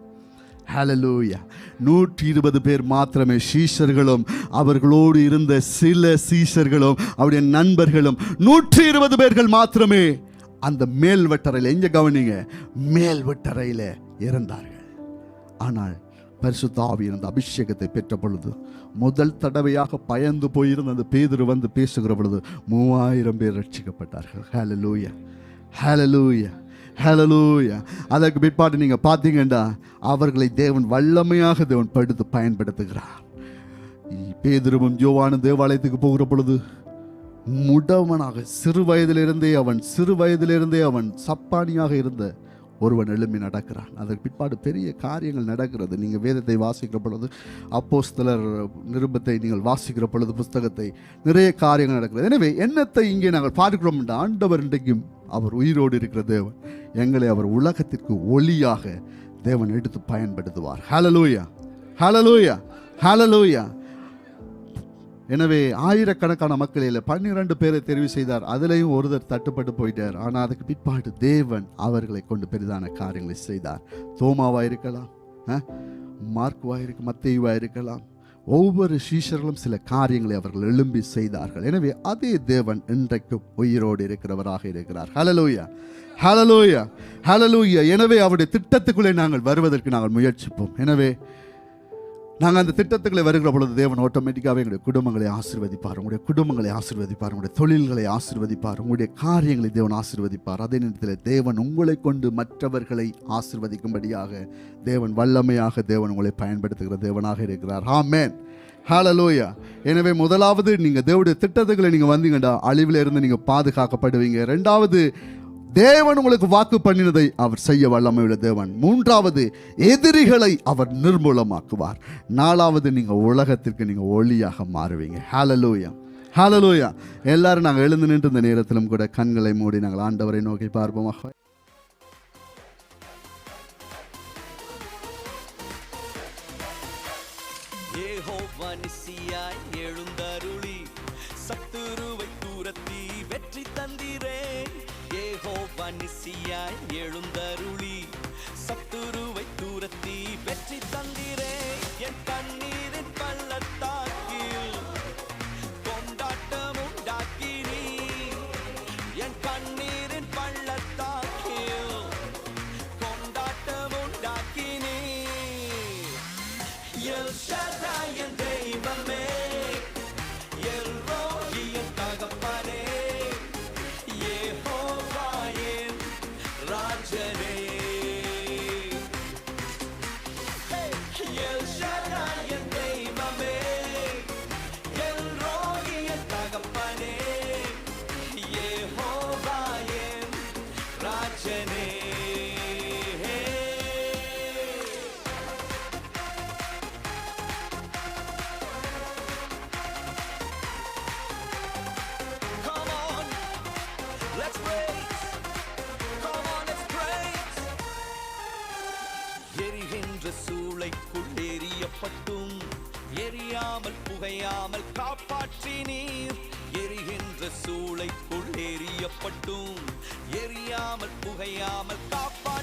ஹல்லேலூயா. 120 பேர் மாத்திரமே. சீஷர்களும் அவர்களோடு இருந்த சில சீஷர்களும் அவருடைய நண்பர்களும் 120 பேர்கள் மாத்திரமே அந்த மேல் வெட்டறையில், எங்க கவனிங்க, மேல் வெட்டறையில் இருந்தார்கள். ஆனால் பரிசுத்த ஆவியின் அந்த அபிஷேகத்தை பெற்ற பொழுது முதல் தடவையாக பயந்து போயிருந்த அந்த பேதுரு வந்து பேசுகிற பொழுது 3000 பேர் ரட்சிக்கப்பட்டார்கள். ஹல்லேலூயா, ஹல்லேலூயா, ஹல்லேலூயா. அதற்கு பிற்பாடு நீங்க பார்த்தீங்கன்னா அவர்களை தேவன் வல்லமையாக தேவன் படுத்து பயன்படுத்துகிறார். பேதுருவும் யோவானும் தேவாலயத்துக்கு போகிற பொழுது முடவனாக சிறு வயதிலிருந்தே அவன் சப்பானியாக இருந்த ஒருவன் எழும்பி நடக்கிறான். அதற்கு பிற்பாடு பெரிய காரியங்கள் நடக்கிறது. நீங்கள் வேதத்தை வாசிக்கிற பொழுது, அப்போஸ்தலர் நிருபத்தை நீங்கள் வாசிக்கிற பொழுது, புஸ்தகத்தை, நிறைய காரியங்கள் நடக்கிறது. எனவே என்னத்தை இங்கே நாங்கள் பார்க்கிறோம் என்ற ஆண்டவர் இன்றைக்கும் அவர் உயிரோடு இருக்கிற தேவன். எங்களை அவர் உலகத்திற்கு ஒளியாக தேவன் எடுத்து பயன்படுத்துவார். ஹல்லேலூயா, ஹல்லேலூயா, ஹல்லேலூயா. எனவே ஆயிரக்கணக்கான மக்களில் 12 பேரை தெரிவு செய்தார். அதிலையும் ஒருத்தர் தட்டுப்பட்டு போயிட்டார். ஆனால் அதுக்கு பிற்பாடு தேவன் அவர்களை கொண்டு பெரிதான காரியங்களை செய்தார். தோமாவா இருக்கலாம், மார்க்குவா இருக்கலாம், மத்தேயுவா இருக்கலாம். ஒவ்வொரு சீஷர்களும் சில காரியங்களை அவர்கள் எழும்பி செய்தார்கள். எனவே அதே தேவன் இன்றைக்கும் உயிரோடு இருக்கிறவராக இருக்கிறார். ஹல்லேலூயா, ஹல்லேலூயா, ஹல்லேலூயா. எனவே அவருடைய திட்டத்துக்குள்ளே நாங்கள் வருவதற்கு நாங்கள் முயற்சிப்போம். எனவே நாங்கள் அந்த திட்டத்துக்களை வருகிற பொழுது தேவன் ஆட்டோமேட்டிக்காகவே எங்களுடைய குடும்பங்களை ஆசீர்வதிப்பார், உங்களுடைய குடும்பங்களை ஆசீர்வதிப்பார், உங்களுடைய தொழில்களை ஆசீர்வதிப்பார், உங்களுடைய காரியங்களை தேவன் ஆசீர்வதிப்பார். அதே நேரத்தில் தேவன் உங்களை கொண்டு மற்றவர்களை ஆசீர்வதிக்கும்படியாக தேவன் வல்லமையாக தேவன் உங்களை பயன்படுத்துகிற தேவனாக இருக்கிறார். ஆமென், ஹல்லேலூயா. எனவே முதலாவது நீங்கள் தேவனுடைய திட்டத்துக்களை நீங்கள் வந்தீங்கன்னா அழிவில் இருந்து நீங்கள் பாதுகாக்கப்படுவீங்க. ரெண்டாவது, தேவன் உங்களுக்கு வாக்கு பண்ணினதை அவர் செய்ய வல்லமையுள்ள தேவன். மூன்றாவது, எதிரிகளை அவர் நிர்மூலமாக்குவார். நாலாவது, நீங்க உலகத்திற்கு நீங்க ஒளியாக மாறுவீங்க. ஹல்லேலூயா, ஹல்லேலூயா. எல்லாரும் நாங்கள் எழுந்து நின்று இந்த நேரத்திலும் கூட கண்களை மூடி நாங்கள் ஆண்டவரை நோக்கி பார்ப்போமாக. யெகோவா நிசியாய் எழுந்தருளி சத்துருவை துரத்தி வெற்றி தந்திரே. யெகோவா நிசியாய் எழுந்தருளி சத்துருவை துரத்தி வெற்றி தந்திரே. என் கண்ணீரின் பள்ளத்தாக்கில் கொண்டாட்டம் உண்டாக்கினீ. என் கண்ணீரின் பள்ளத்தாக்கில் கொண்டாட்டம் உண்டாக்கினீ. எல் ஷடாய் என் தெய்வமே, எல் ரோகி என் தகப்பனே, யெகோவா என் ராஜனே. எல் ஷடாய் என் தெய்வமே, எல் ரோகி என் தகப்பனே, யெகோவா என் ராஜனே. Come on, let's praise. Come on, let's praise. எரிகின்ற சூளைக்குள் எரியப்பட்டும் எரியாமல் புகையாமல் காப்பாற்றினீர். எரிகின்ற சூளைக்குள் எரியப்பட்டும் எரியாமல் புகையாமல் காப்பாற்றி